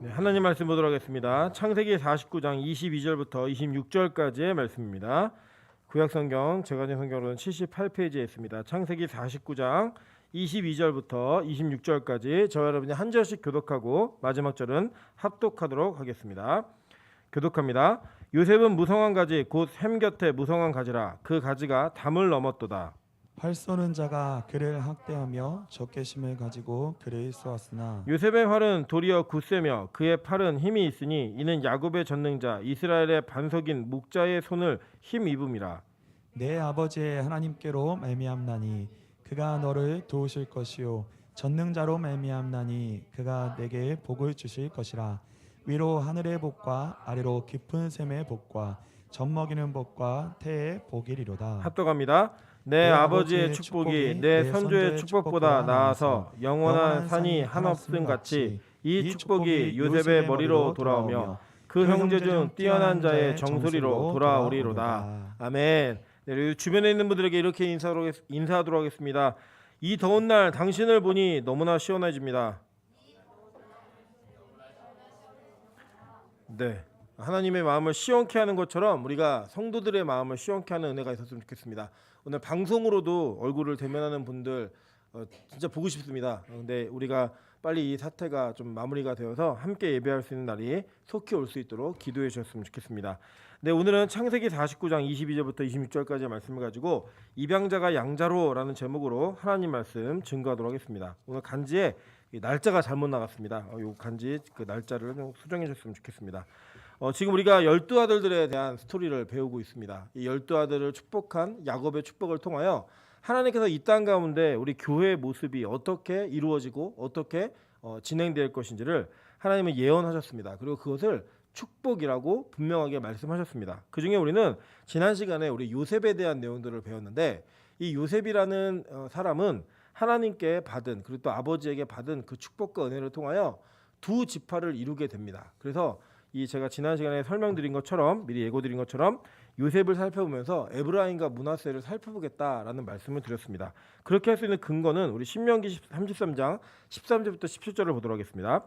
네, 하나님 말씀 보도록 하겠습니다. 창세기 49장 22절부터 26절까지의 말씀입니다. 구약성경 제가진 성경으로는 78페이지에 있습니다. 창세기 49장 22절부터 26절까지 저와 여러분이 한 절씩 교독하고 마지막 절은 합독하도록 하겠습니다. 교독합니다. 요셉은 무성한 가지 곧 햄 곁에 무성한 가지라 그 가지가 담을 넘었도다. 활 쏘는 자가 그를 학대하며 적개심을 가지고 그를 쏘았으나 요셉의 활은 도리어 굳세며 그의 팔은 힘이 있으니 이는 야곱의 전능자 이스라엘의 반석인 목자의 손을 힘입음이라. 내 아버지의 하나님께로 말미암나니 그가 너를 도우실 것이요 전능자로 말미암나니 그가 내게 복을 주실 것이라. 위로 하늘의 복과 아래로 깊은 샘의 복과 젖먹이는 복과 태의 복이리로다. 합독합니다. 내 아버지의 축복이 내 선조의 축복보다 나아서 영원한 산이 한없음 같이 이 축복이 요셉의 머리로 돌아오며 그 형제 중 뛰어난 자의 정수리로 돌아오리로다. 아멘. 네, 주변에 있는 분들에게 이렇게 인사하도록 하겠습니다. 이 더운 날 당신을 보니 너무나 시원해집니다. 네, 하나님의 마음을 시원케 하는 것처럼 우리가 성도들의 마음을 시원케 하는 은혜가 있었으면 좋겠습니다. 오늘 방송으로도 얼굴을 대면하는 분들 진짜 보고 싶습니다. 근데 우리가 빨리 이 사태가 좀 마무리가 되어서 함께 예배할 수 있는 날이 속히 올 수 있도록 기도해 주셨으면 좋겠습니다. 네, 오늘은 창세기 49장 22절부터 26절까지의 말씀을 가지고 입양자가 양자로라는 제목으로 하나님 말씀 증거하도록 하겠습니다. 오늘 간지에 날짜가 잘못 나갔습니다. 이 간지 그 날짜를 좀 수정해 주셨으면 좋겠습니다. 지금 우리가 12아들들에 대한 스토리를 배우고 있습니다. 이 12아들을 축복한 야곱의 축복을 통하여 하나님께서 이 땅 가운데 우리 교회의 모습이 어떻게 이루어지고 어떻게 진행될 것인지를 하나님은 예언하셨습니다. 그리고 그것을 축복이라고 분명하게 말씀하셨습니다. 그 중에 우리는 지난 시간에 우리 요셉에 대한 내용들을 배웠는데 이 요셉이라는 사람은 하나님께 받은 그리고 또 아버지에게 받은 그 축복과 은혜를 통하여 두 지파를 이루게 됩니다. 그래서 이 제가 지난 시간에 설명드린 것처럼 미리 예고드린 것처럼 요셉을 살펴보면서 에브라임과 므낫세를 살펴보겠다라는 말씀을 드렸습니다. 그렇게 할 수 있는 근거는 우리 신명기 33장 13절부터 17절을 보도록 하겠습니다.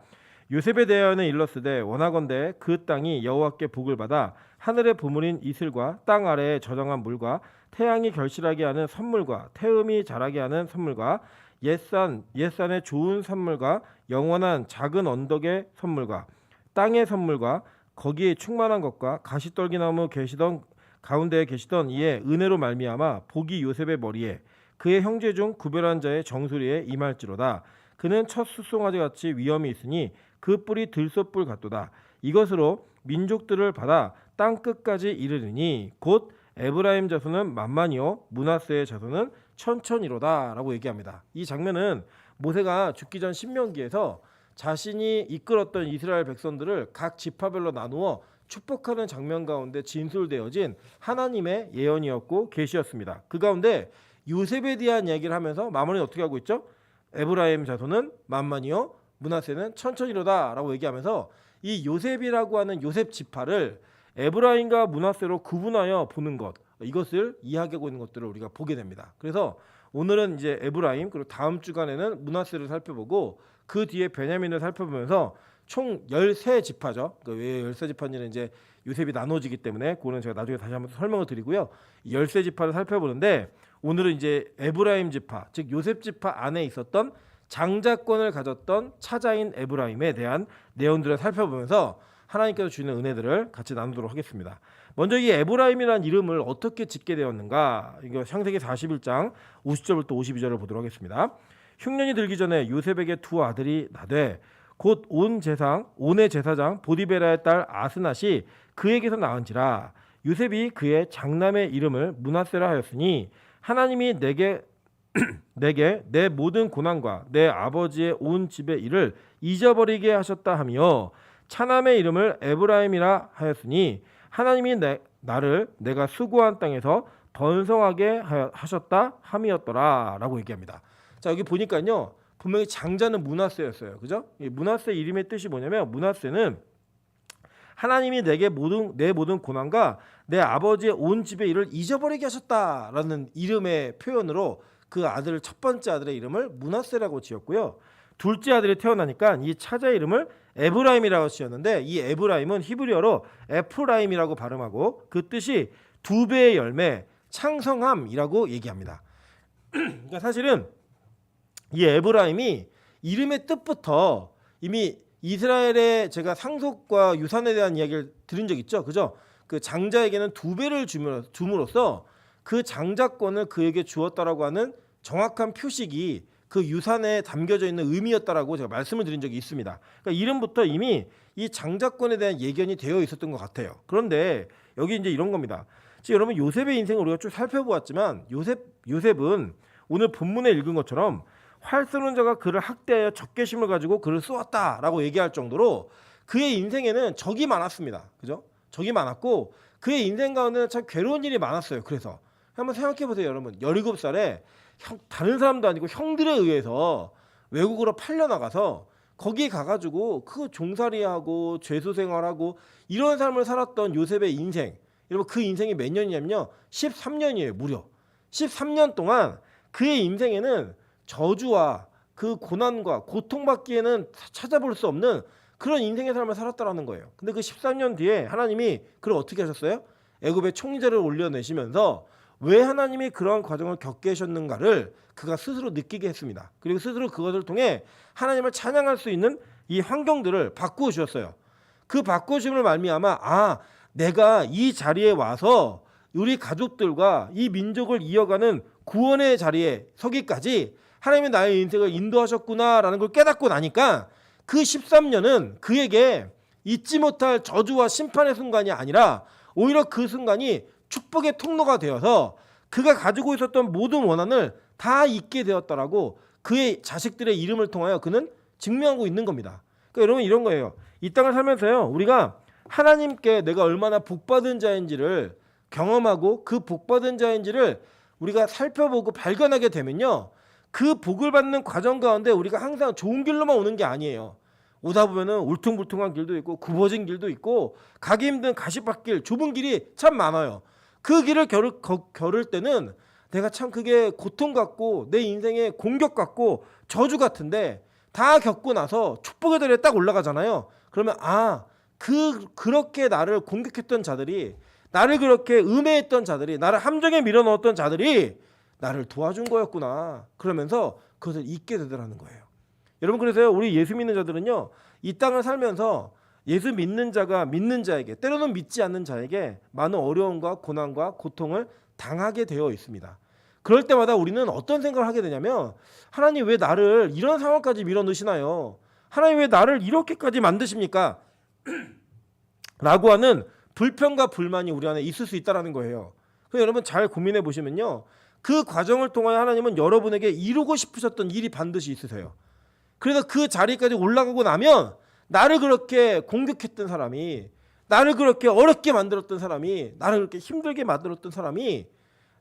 요셉에 대하여는 일렀으되 원하건대 그 땅이 여호와께 복을 받아 하늘의 보물인 이슬과 땅 아래에 저장한 물과 태양이 결실하게 하는 선물과 태음이 자라게 하는 선물과 옛산의 좋은 선물과 영원한 작은 언덕의 선물과 땅의 선물과 거기에 충만한 것과 가시떨기나무 계시던 가운데에 계시던 이에 은혜로 말미암아 복이 요셉의 머리에 그의 형제 중 구별한 자의 정수리에 임할지로다. 그는 첫 숫송아지 같이 위엄이 있으니 그 뿔이 들소뿔 같도다. 이것으로 민족들을 받아 땅 끝까지 이르리니 곧 에브라임 자손은 만만이요 므낫세의 자손은 천천이로다라고 얘기합니다. 이 장면은 모세가 죽기 전 신명기에서 자신이 이끌었던 이스라엘 백성들을 각 지파별로 나누어 축복하는 장면 가운데 진술되어진 하나님의 예언이었고 계시였습니다. 그 가운데 요셉에 대한 이야기를 하면서 마무리는 어떻게 하고 있죠? 에브라임 자손은 만만이요 므낫세는 천천히로다 라고 얘기하면서 이 요셉이라고 하는 요셉 지파를 에브라임과 므낫세로 구분하여 보는 것, 이것을 이야기하고 있는 것들을 우리가 보게 됩니다. 그래서 오늘은 이제 에브라임 그리고 다음 주간에는 므낫세를 살펴보고 그 뒤에 베냐민을 살펴보면서 총 13지파죠. 그러니까 왜 13지파인지는 이제 요셉이 나눠지기 때문에 그거는 제가 나중에 다시 한번 설명을 드리고요. 13지파를 살펴보는데 오늘은 이제 에브라임 지파, 즉 요셉 지파 안에 있었던 장자권을 가졌던 차자인 에브라임에 대한 내용들을 살펴보면서 하나님께서 주시는 은혜들을 같이 나누도록 하겠습니다. 먼저 이 에브라임이라는 이름을 어떻게 짓게 되었는가? 이거 창세기 41장 50절부터 52절을 보도록 하겠습니다. 흉년이 들기 전에 요셉에게 두 아들이 나되 곧 온의 제사장 보디베라의 딸 아스낫이 그에게서 낳은지라. 요셉이 그의 장남의 이름을 므낫세라 하였으니 하나님이 내게 내 모든 고난과 내 아버지의 온 집의 일을 잊어버리게 하셨다 하며 차남의 이름을 에브라임이라 하였으니 하나님이 나를 내가 수고한 땅에서 번성하게 하셨다 함이었더라 라고 얘기합니다. 자, 여기 보니까요 분명히 장자는 므낫세였어요. 그죠? 이 므낫세 이름의 뜻이 뭐냐면 므낫세는 하나님이 내 모든 고난과 내 아버지의 온 집의 일을 잊어버리게 하셨다라는 이름의 표현으로 그 아들 첫 번째 아들의 이름을 므낫세라고 지었고요. 둘째 아들이 태어나니까 이 차자의 이름을 에브라임이라고 지었는데 이 에브라임은 히브리어로 에프라임이라고 발음하고 그 뜻이 두 배의 열매, 창성함이라고 얘기합니다. 그러니까 사실은 이 에브라임이 이름의 뜻부터 이미 이스라엘의 제가 상속과 유산에 대한 이야기를 들은 적 있죠, 그죠? 그 장자에게는 두 배를 줌으로써 그 장자권을 그에게 주었다라고 하는 정확한 표식이 그 유산에 담겨져 있는 의미였다라고 제가 말씀을 드린 적이 있습니다. 그러니까 이름부터 이미 이 장자권에 대한 예견이 되어 있었던 것 같아요. 그런데 여기 이제 이런 겁니다. 지금 여러분 요셉의 인생을 우리가 쭉 살펴보았지만 요셉은 오늘 본문에 읽은 것처럼 활 쏘는 자가 그를 학대하여 적개심을 가지고 그를 쏘았다라고 얘기할 정도로 그의 인생에는 적이 많았습니다. 그죠? 적이 많았고 그의 인생 가운데는 참 괴로운 일이 많았어요. 그래서 한번 생각해 보세요, 여러분. 17살에 다른 사람도 아니고 형들에 의해서 외국으로 팔려나가서 거기에 가가지고 그 종살이하고 죄수 생활하고 이런 삶을 살았던 요셉의 인생, 여러분 그 인생이 몇 년이냐면요 13년이에요. 무려 13년 동안 그의 인생에는 저주와 그 고난과 고통받기에는 찾아볼 수 없는 그런 인생의 삶을 살았다라는 거예요. 근데 그 13년 뒤에 하나님이 그를 어떻게 하셨어요? 애굽의 총리제를 올려내시면서 왜 하나님이 그러한 과정을 겪게 하셨는가를 그가 스스로 느끼게 했습니다. 그리고 스스로 그것을 통해 하나님을 찬양할 수 있는 이 환경들을 바꾸어 주셨어요. 그 바꾸심을 말미암아 내가 이 자리에 와서 우리 가족들과 이 민족을 이어가는 구원의 자리에 서기까지 하나님이 나의 인생을 인도하셨구나라는 걸 깨닫고 나니까 그 13년은 그에게 잊지 못할 저주와 심판의 순간이 아니라 오히려 그 순간이 축복의 통로가 되어서 그가 가지고 있었던 모든 원한을 다 잊게 되었다라고 그의 자식들의 이름을 통하여 그는 증명하고 있는 겁니다. 그러니까 여러분 이런 거예요. 이 땅을 살면서요 우리가 하나님께 내가 얼마나 복받은 자인지를 경험하고 그 복받은 자인지를 우리가 살펴보고 발견하게 되면요 그 복을 받는 과정 가운데 우리가 항상 좋은 길로만 오는 게 아니에요. 오다 보면은 울퉁불퉁한 길도 있고 굽어진 길도 있고 가기 힘든 가시밭길 좁은 길이 참 많아요. 그 길을 겨룰 때는 내가 참 그게 고통 같고 내 인생의 공격 같고 저주 같은데 다 겪고 나서 축복의 자리에 딱 올라가잖아요. 그러면 그렇게 나를 공격했던 자들이, 나를 그렇게 음해했던 자들이, 나를 함정에 밀어넣었던 자들이 나를 도와준 거였구나. 그러면서 그것을 잊게 되더라는 거예요. 여러분 그래서요 우리 예수 믿는 자들은요 이 땅을 살면서 예수 믿는 자가 믿는 자에게, 때로는 믿지 않는 자에게 많은 어려움과 고난과 고통을 당하게 되어 있습니다. 그럴 때마다 우리는 어떤 생각을 하게 되냐면 하나님 왜 나를 이런 상황까지 밀어넣으시나요? 하나님 왜 나를 이렇게까지 만드십니까? 라고 하는 불평과 불만이 우리 안에 있을 수 있다는 거예요. 그래서 여러분 잘 고민해 보시면요 그 과정을 통하여 하나님은 여러분에게 이루고 싶으셨던 일이 반드시 있으세요. 그래서 그 자리까지 올라가고 나면 나를 그렇게 공격했던 사람이, 나를 그렇게 어렵게 만들었던 사람이, 나를 그렇게 힘들게 만들었던 사람이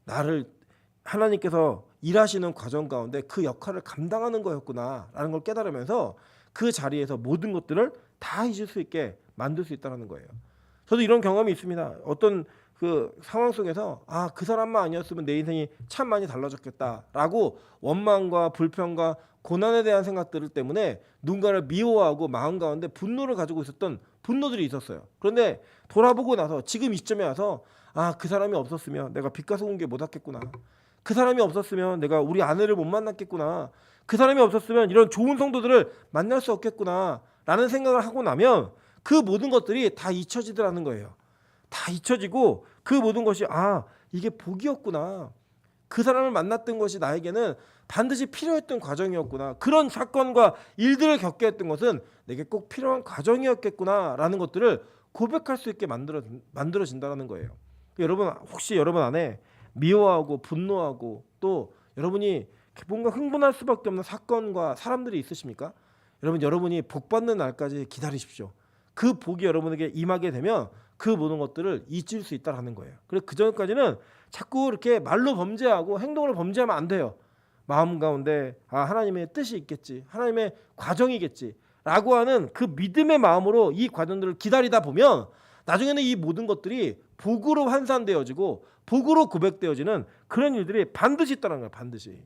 나를 하나님께서 일하시는 과정 가운데 그 역할을 감당하는 거였구나라는 걸 깨달으면서 그 자리에서 모든 것들을 다 잊을 수 있게 만들 수 있다는 거예요. 저도 이런 경험이 있습니다. 어떤 그 상황 속에서 그 사람만 아니었으면 내 인생이 참 많이 달라졌겠다라고 원망과 불평과 고난에 대한 생각들 때문에 누군가를 미워하고 마음 가운데 분노를 가지고 있었던 분노들이 있었어요. 그런데 돌아보고 나서 지금 이 시점에 와서 그 사람이 없었으면 내가 빚가서 온 게 못 왔겠구나. 그 사람이 없었으면 내가 우리 아내를 못 만났겠구나. 그 사람이 없었으면 이런 좋은 성도들을 만날 수 없겠구나 라는 생각을 하고 나면 그 모든 것들이 다 잊혀지더라는 거예요. 다 잊혀지고 그 모든 것이 이게 복이었구나. 그 사람을 만났던 것이 나에게는 반드시 필요했던 과정이었구나. 그런 사건과 일들을 겪게 했던 것은 내게 꼭 필요한 과정이었겠구나 라는 것들을 고백할 수 있게 만들어진다는 거예요. 여러분 혹시 여러분 안에 미워하고 분노하고 또 여러분이 뭔가 흥분할 수밖에 없는 사건과 사람들이 있으십니까? 여러분이 복받는 날까지 기다리십시오. 그 복이 여러분에게 임하게 되면 그 모든 것들을 잊을 수 있다는 거예요. 그래서 그 전까지는 자꾸 이렇게 말로 범죄하고 행동으로 범죄하면 안 돼요. 마음 가운데 하나님의 뜻이 있겠지, 하나님의 과정이겠지 라고 하는 그 믿음의 마음으로 이 과정들을 기다리다 보면 나중에는 이 모든 것들이 복으로 환산되어지고 복으로 고백되어지는 그런 일들이 반드시 있다는 거예요. 반드시.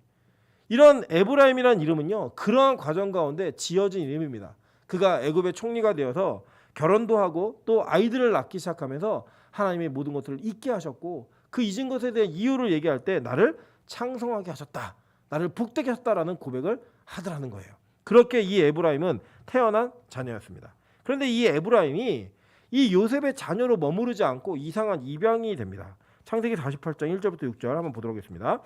이런 에브라임이라는 이름은요, 그러한 과정 가운데 지어진 이름입니다. 그가 애굽의 총리가 되어서 결혼도 하고 또 아이들을 낳기 시작하면서 하나님의 모든 것들을 잊게 하셨고, 그 잊은 것에 대한 이유를 얘기할 때 나를 창성하게 하셨다, 나를 복되게 하셨다라는 고백을 하더라는 거예요. 그렇게 이 에브라임은 태어난 자녀였습니다. 그런데 이 에브라임이 이 요셉의 자녀로 머무르지 않고 이상한 입양이 됩니다. 창세기 48장 1절부터 6절 한번 보도록 하겠습니다.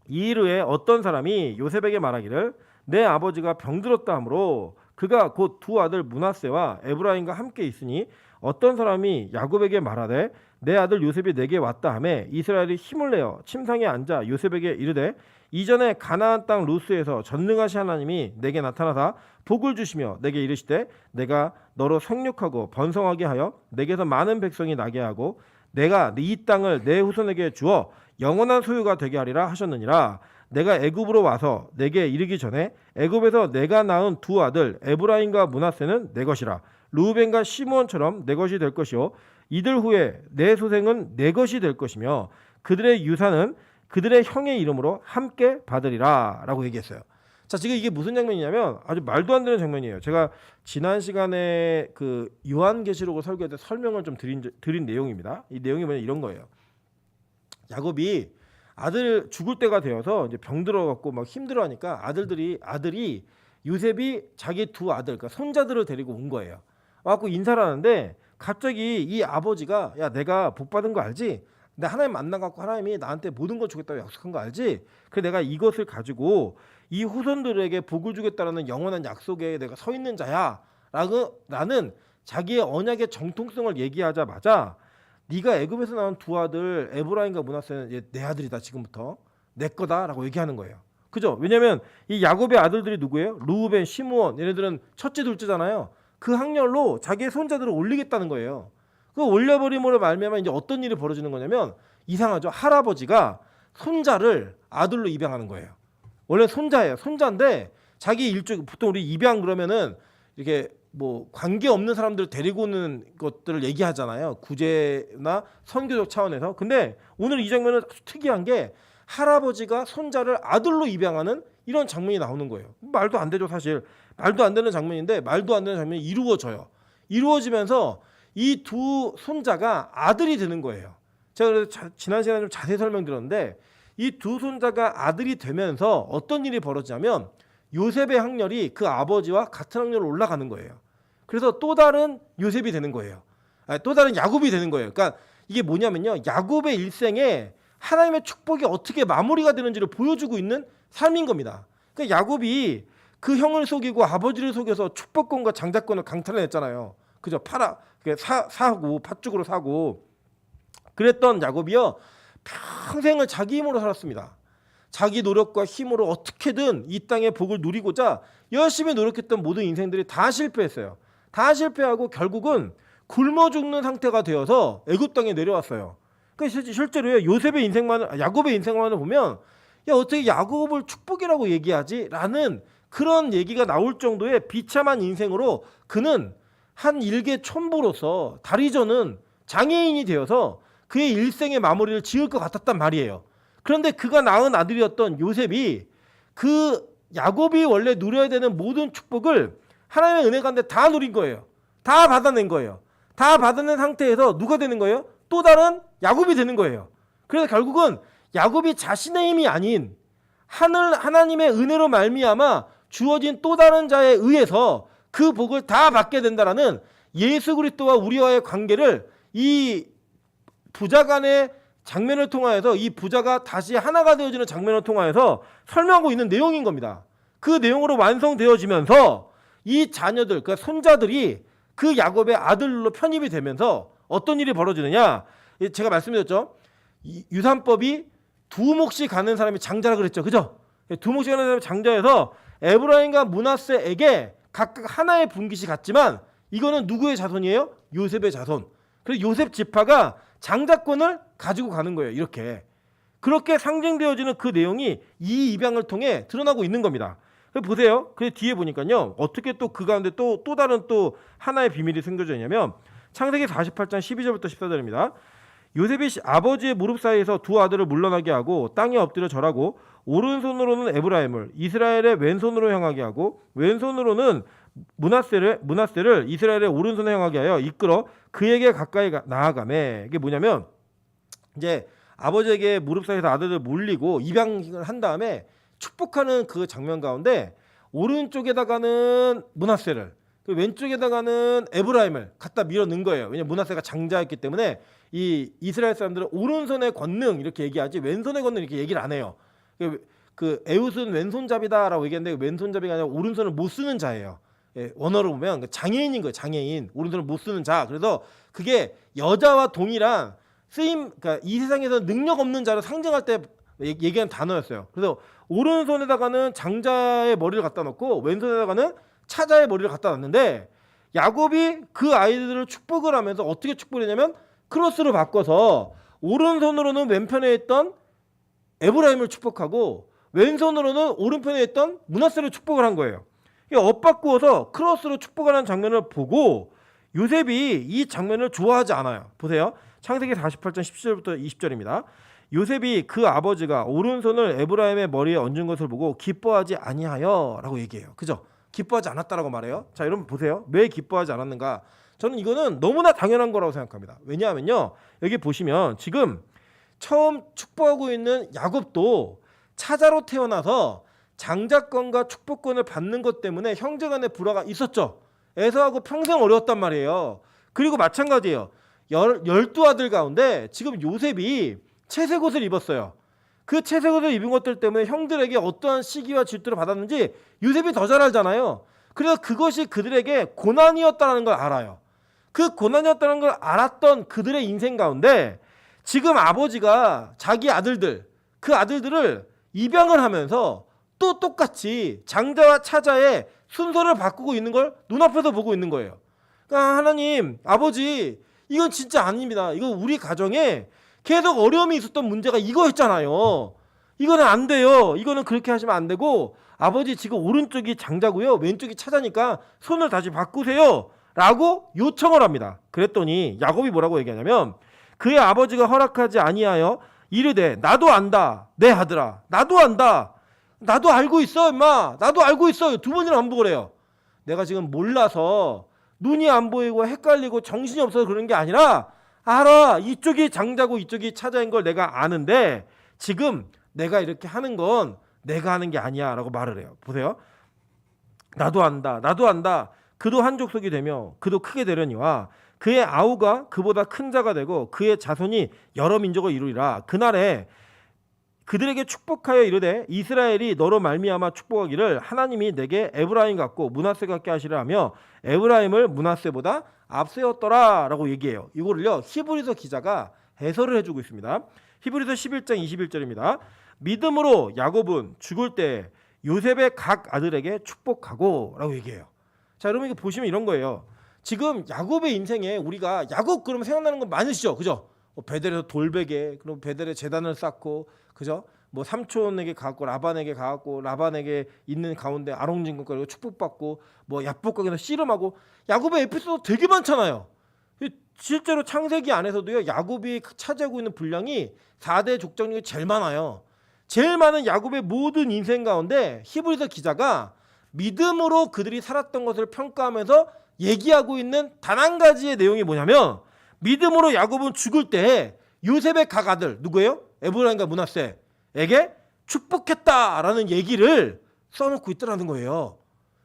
이 일 후에 어떤 사람이 요셉에게 말하기를 내 아버지가 병들었다 하므로 그가 곧 두 아들 므낫세와 에브라임과 함께 있으니 어떤 사람이 야곱에게 말하되 내 아들 요셉이 내게 왔다 하매 이스라엘이 힘을 내어 침상에 앉아 요셉에게 이르되 이전에 가나안 땅 루스에서 전능하신 하나님이 내게 나타나사 복을 주시며 내게 이르시되 내가 너로 생육하고 번성하게 하여 내게서 많은 백성이 나게 하고 내가 이 땅을 내 후손에게 주어 영원한 소유가 되게 하리라 하셨느니라. 내가 애굽으로 와서 내게 이르기 전에 애굽에서 내가 낳은 두 아들 에브라임과 므낫세는 내 것이라. 르우벤과 시므온처럼 내 것이 될 것이요 이들 후에 내 소생은 내 것이 될 것이며 그들의 유산은 그들의 형의 이름으로 함께 받으리라 라고 얘기했어요. 자, 지금 이게 무슨 장면이냐면 아주 말도 안 되는 장면이에요. 제가 지난 시간에 그 요한계시록을 설교할 때 설명을 좀 드린 내용입니다. 이 내용이 뭐냐 이런 거예요. 야곱이 아들 죽을 때가 되어서 이제 병들어 갖고 막 힘들어하니까 아들이 요셉이 자기 두 아들, 그러니까 손자들을 데리고 온 거예요. 와갖고 인사를 하는데 갑자기 이 아버지가 야 내가 복 받은 거 알지? 내 하나님 만나갖고 하나님이 나한테 모든 걸 주겠다고 약속한 거 알지? 그래 내가 이것을 가지고 이 후손들에게 복을 주겠다라는 영원한 약속에 내가 서 있는 자야 라는 자기의 언약의 정통성을 얘기하자마자 네가 애굽에서 나온 두 아들 에브라임과 므낫세는 내 아들이다, 지금부터 내 거다라고 얘기하는 거예요. 그죠? 왜냐하면 이 야곱의 아들들이 누구예요? 르우벤, 시므온, 얘네들은 첫째 둘째잖아요. 그 학렬로 자기의 손자들을 올리겠다는 거예요. 그 올려버림으로 말미암아 이제 어떤 일이 벌어지는 거냐면 이상하죠. 할아버지가 손자를 아들로 입양하는 거예요. 원래 손자예요. 손자인데 자기 일종, 보통 우리 입양 그러면은 이렇게 뭐 관계 없는 사람들을 데리고 오는 것들을 얘기하잖아요. 구제나 선교적 차원에서. 근데 오늘 이 장면은 특이한 게 할아버지가 손자를 아들로 입양하는 이런 장면이 나오는 거예요. 말도 안 되죠, 사실. 말도 안 되는 장면인데 말도 안 되는 장면이 이루어져요. 이루어지면서 이 두 손자가 아들이 되는 거예요. 제가 그래서 지난 시간에 좀 자세히 설명드렸는데 이 두 손자가 아들이 되면서 어떤 일이 벌어지냐면 요셉의 학렬이 그 아버지와 같은 학렬로 올라가는 거예요. 그래서 또 다른 요셉이 되는 거예요. 또 다른 야곱이 되는 거예요. 그러니까 이게 뭐냐면요, 야곱의 일생에 하나님의 축복이 어떻게 마무리가 되는지를 보여주고 있는 삶인 겁니다. 그러니까 야곱이 그 형을 속이고 아버지를 속여서 축복권과 장자권을 강탈해냈잖아요. 그죠? 사고 팥죽으로 사고 그랬던 야곱이요 평생을 자기 힘으로 살았습니다. 자기 노력과 힘으로 어떻게든 이 땅의 복을 누리고자 열심히 노력했던 모든 인생들이 다 실패했어요. 다 실패하고 결국은 굶어 죽는 상태가 되어서 애굽 땅에 내려왔어요. 그러니까 실제로요 야곱의 인생만을 보면 야 어떻게 야곱을 축복이라고 얘기하지라는 그런 얘기가 나올 정도의 비참한 인생으로 그는 한 일개 촌부로서 다리 저는 장애인이 되어서 그의 일생의 마무리를 지을 것 같았단 말이에요. 그런데 그가 낳은 아들이었던 요셉이 그 야곱이 원래 누려야 되는 모든 축복을 하나님의 은혜 가운데 다 누린 거예요. 다 받아낸 거예요. 다 받아낸 상태에서 누가 되는 거예요? 또 다른 야곱이 되는 거예요. 그래서 결국은 야곱이 자신의 힘이 아닌 하나님의 은혜로 말미암아 주어진 또 다른 자에 의해서 그 복을 다 받게 된다라는 예수 그리스도와 우리와의 관계를 이 부자 간의 장면을 통하여서 이 부자가 다시 하나가 되어지는 장면을 통하여서 설명하고 있는 내용인 겁니다. 그 내용으로 완성되어지면서 이 자녀들, 그러니까 손자들이 그 야곱의 아들로 편입이 되면서 어떤 일이 벌어지느냐? 제가 말씀드렸죠. 유산법이 두 몫이 가는 사람이 장자라 그랬죠. 그죠? 두 몫이 가는 사람이 장자여서 에브라임과 므낫세에게 각각 하나의 분깃이 갔지만 이거는 누구의 자손이에요? 요셉의 자손. 그래서 요셉 지파가 장자권을 가지고 가는 거예요. 이렇게. 그렇게 상징되어지는 그 내용이 이 입양을 통해 드러나고 있는 겁니다. 보세요. 그 뒤에 보니까요. 어떻게 또 그 가운데 또 다른 또 하나의 비밀이 숨겨져 있냐면 창세기 48장 12절부터 14절입니다. 요셉이 아버지의 무릎 사이에서 두 아들을 물러나게 하고 땅에 엎드려 절하고 오른손으로는 에브라임을 이스라엘의 왼손으로 향하게 하고 왼손으로는 므낫세를 이스라엘의 오른손에 향하게 하여 이끌어 그에게 가까이 나아가매. 이게 뭐냐면 이제 아버지에게 무릎 사이에서 아들들 몰리고 입양을 한 다음에 축복하는 그 장면 가운데 오른쪽에다가는 므낫세를 그 왼쪽에다가는 에브라임을 갖다 밀어 넣은 거예요. 왜냐면 므낫세가 장자였기 때문에 이 이스라엘 사람들은 오른손의 권능 이렇게 얘기하지 왼손의 권능 이렇게 얘기를 안 해요. 그 에웃은 왼손잡이다라고 얘기했는데 왼손잡이가 아니라 오른손을 못 쓰는 자예요. 예, 원어로 보면 장애인인 거예요. 장애인. 오른손을 못 쓰는 자. 그래서 그게 여자와 동일한 쓰임, 그러니까 이 세상에서 능력 없는 자를 상징할 때 얘기하는 단어였어요. 그래서 오른손에다가는 장자의 머리를 갖다 놓고 왼손에다가는 차자의 머리를 갖다 놨는데 야곱이 그 아이들을 축복을 하면서 어떻게 축복을 했냐면 크로스로 바꿔서 오른손으로는 왼편에 있던 에브라임을 축복하고 왼손으로는 오른편에 있던 므낫세를 축복을 한 거예요. 엇바꾸어서 크로스로 축복하는 장면을 보고 요셉이 이 장면을 좋아하지 않아요. 보세요. 창세기 48장 17절부터 20절입니다. 요셉이 그 아버지가 오른손을 에브라임의 머리에 얹은 것을 보고 기뻐하지 아니하여 라고 얘기해요. 그죠? 기뻐하지 않았다라고 말해요. 자, 여러분 보세요. 왜 기뻐하지 않았는가? 저는 이거는 너무나 당연한 거라고 생각합니다. 왜냐하면요. 여기 보시면 지금 처음 축복하고 있는 야곱도 차자로 태어나서 장자권과 축복권을 받는 것 때문에 형제간의 불화가 있었죠. 에서하고 평생 어려웠단 말이에요. 그리고 마찬가지예요. 12아들 가운데 지금 요셉이 채색 옷을 입었어요. 그 채색 옷을 입은 것들 때문에 형들에게 어떠한 시기와 질투를 받았는지 요셉이 더 잘 알잖아요. 그래서 그것이 그들에게 고난이었다는 걸 알아요. 그 고난이었다는 걸 알았던 그들의 인생 가운데 지금 아버지가 자기 아들들, 그 아들들을 입양을 하면서 또 똑같이 장자와 차자의 순서를 바꾸고 있는 걸 눈앞에서 보고 있는 거예요. 그러니까 하나님, 아버지, 이건 진짜 아닙니다. 이거 우리 가정에 계속 어려움이 있었던 문제가 이거였잖아요. 이거는 안 돼요. 이거는 그렇게 하시면 안 되고 아버지 지금 오른쪽이 장자고요. 왼쪽이 차자니까 손을 다시 바꾸세요. 라고 요청을 합니다. 그랬더니 야곱이 뭐라고 얘기하냐면 그의 아버지가 허락하지 아니하여 이르되 나도 안다. 내 아들아. 나도 안다. 나도 알고 있어 임마. 나도 알고 있어. 두 번이나 반복을 해요. 내가 지금 몰라서 눈이 안 보이고 헷갈리고 정신이 없어서 그런 게 아니라 알아. 이쪽이 장자고 이쪽이 차자인 걸 내가 아는데 지금 내가 이렇게 하는 건 내가 하는 게 아니야 라고 말을 해요. 보세요. 나도 안다. 나도 안다. 그도 한 족속이 되며 그도 크게 되려니와 그의 아우가 그보다 큰 자가 되고 그의 자손이 여러 민족을 이루리라. 그날에 그들에게 축복하여 이르되 이스라엘이 너로 말미암아 축복하기를 하나님이 내게 에브라임 같고 므낫세 같게 하시라 하며 에브라임을 므낫세보다 앞세웠더라 라고 얘기해요. 이거를요 히브리서 기자가 해설을 해주고 있습니다. 히브리서 11장 21절입니다. 믿음으로 야곱은 죽을 때 요셉의 각 아들에게 축복하고 라고 얘기해요. 자, 여러분 이거 보시면 이런 거예요. 지금 야곱의 인생에 우리가 야곱 그러면 생각나는 건 많으시죠, 그죠? 베델에서 돌베개, 그럼 베델에 제단을 쌓고, 그죠? 뭐 삼촌에게 가갖고 라반에게 가갖고 라반에게 있는 가운데 아롱진국 가지고 축복받고, 뭐 야복강에서 씨름하고, 야곱의 에피소드 되게 많잖아요. 실제로 창세기 안에서도요, 야곱이 차지하고 있는 분량이 4대 족장 중에 제일 많아요. 제일 많은 야곱의 모든 인생 가운데 히브리서 기자가 믿음으로 그들이 살았던 것을 평가하면서 얘기하고 있는 단 한 가지의 내용이 뭐냐면 믿음으로 야곱은 죽을 때 요셉의 각 아들 누구예요? 에브라임과 므낫세에게 축복했다라는 얘기를 써놓고 있더라는 거예요.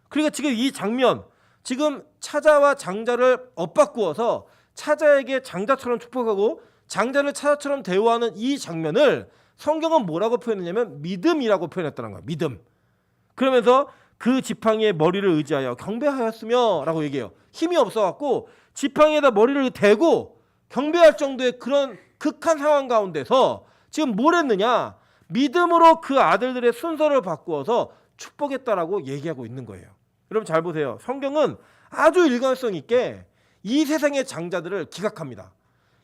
그러니까 지금 이 장면, 지금 차자와 장자를 엇바꾸어서 차자에게 장자처럼 축복하고 장자를 차자처럼 대우하는 이 장면을 성경은 뭐라고 표현했냐면 믿음이라고 표현했다는 거예요. 믿음. 그러면서 그 지팡이의 머리를 의지하여 경배하였으며 라고 얘기해요. 힘이 없어갖고 지팡이에다 머리를 대고 경배할 정도의 그런 극한 상황 가운데서 지금 뭘 했느냐, 믿음으로 그 아들들의 순서를 바꾸어서 축복했다라고 얘기하고 있는 거예요. 여러분 잘 보세요. 성경은 아주 일관성 있게 이 세상의 장자들을 기각합니다.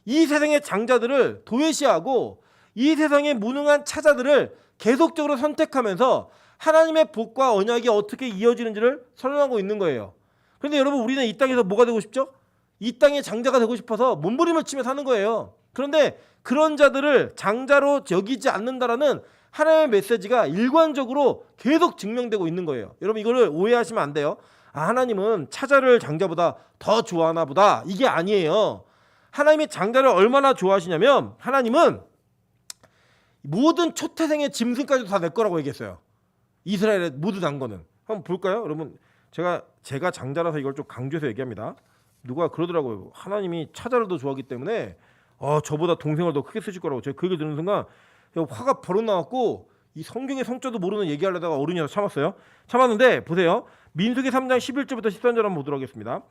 이 세상의 장자들을 도외시하고 이 세상의 무능한 차자들을 계속적으로 선택하면서 하나님의 복과 언약이 어떻게 이어지는지를 설명하고 있는 거예요. 그런데 여러분, 우리는 이 땅에서 뭐가 되고 싶죠? 이 땅의 장자가 되고 싶어서 몸부림을 치며 사는 거예요. 그런데 그런 자들을 장자로 여기지 않는다라는 하나님의 메시지가 일관적으로 계속 증명되고 있는 거예요. 여러분 이거를 오해하시면 안 돼요. 하나님은 차자를 장자보다 더 좋아하나 보다. 이게 아니에요. 하나님이 장자를 얼마나 좋아하시냐면 하나님은 모든 초태생의 짐승까지도 다 내 거라고 얘기했어요. 이스라엘에 모두 난 거는. 한번 볼까요? 여러분 제가 장자라서 이걸 좀 강조해서 얘기합니다. 누가 그러더라고요. 하나님이 차자를 더 좋아하기 때문에 저보다 동생을 더 크게 쓰실 거라고. 제가 그 얘기 듣는 순간 화가 버럭 나왔고 이 성경의 성자도 모르는 얘기하려다가 어른이라서 참았는데 보세요. 민수기 3장 11절부터 13절 한번 보도록 하겠습니다.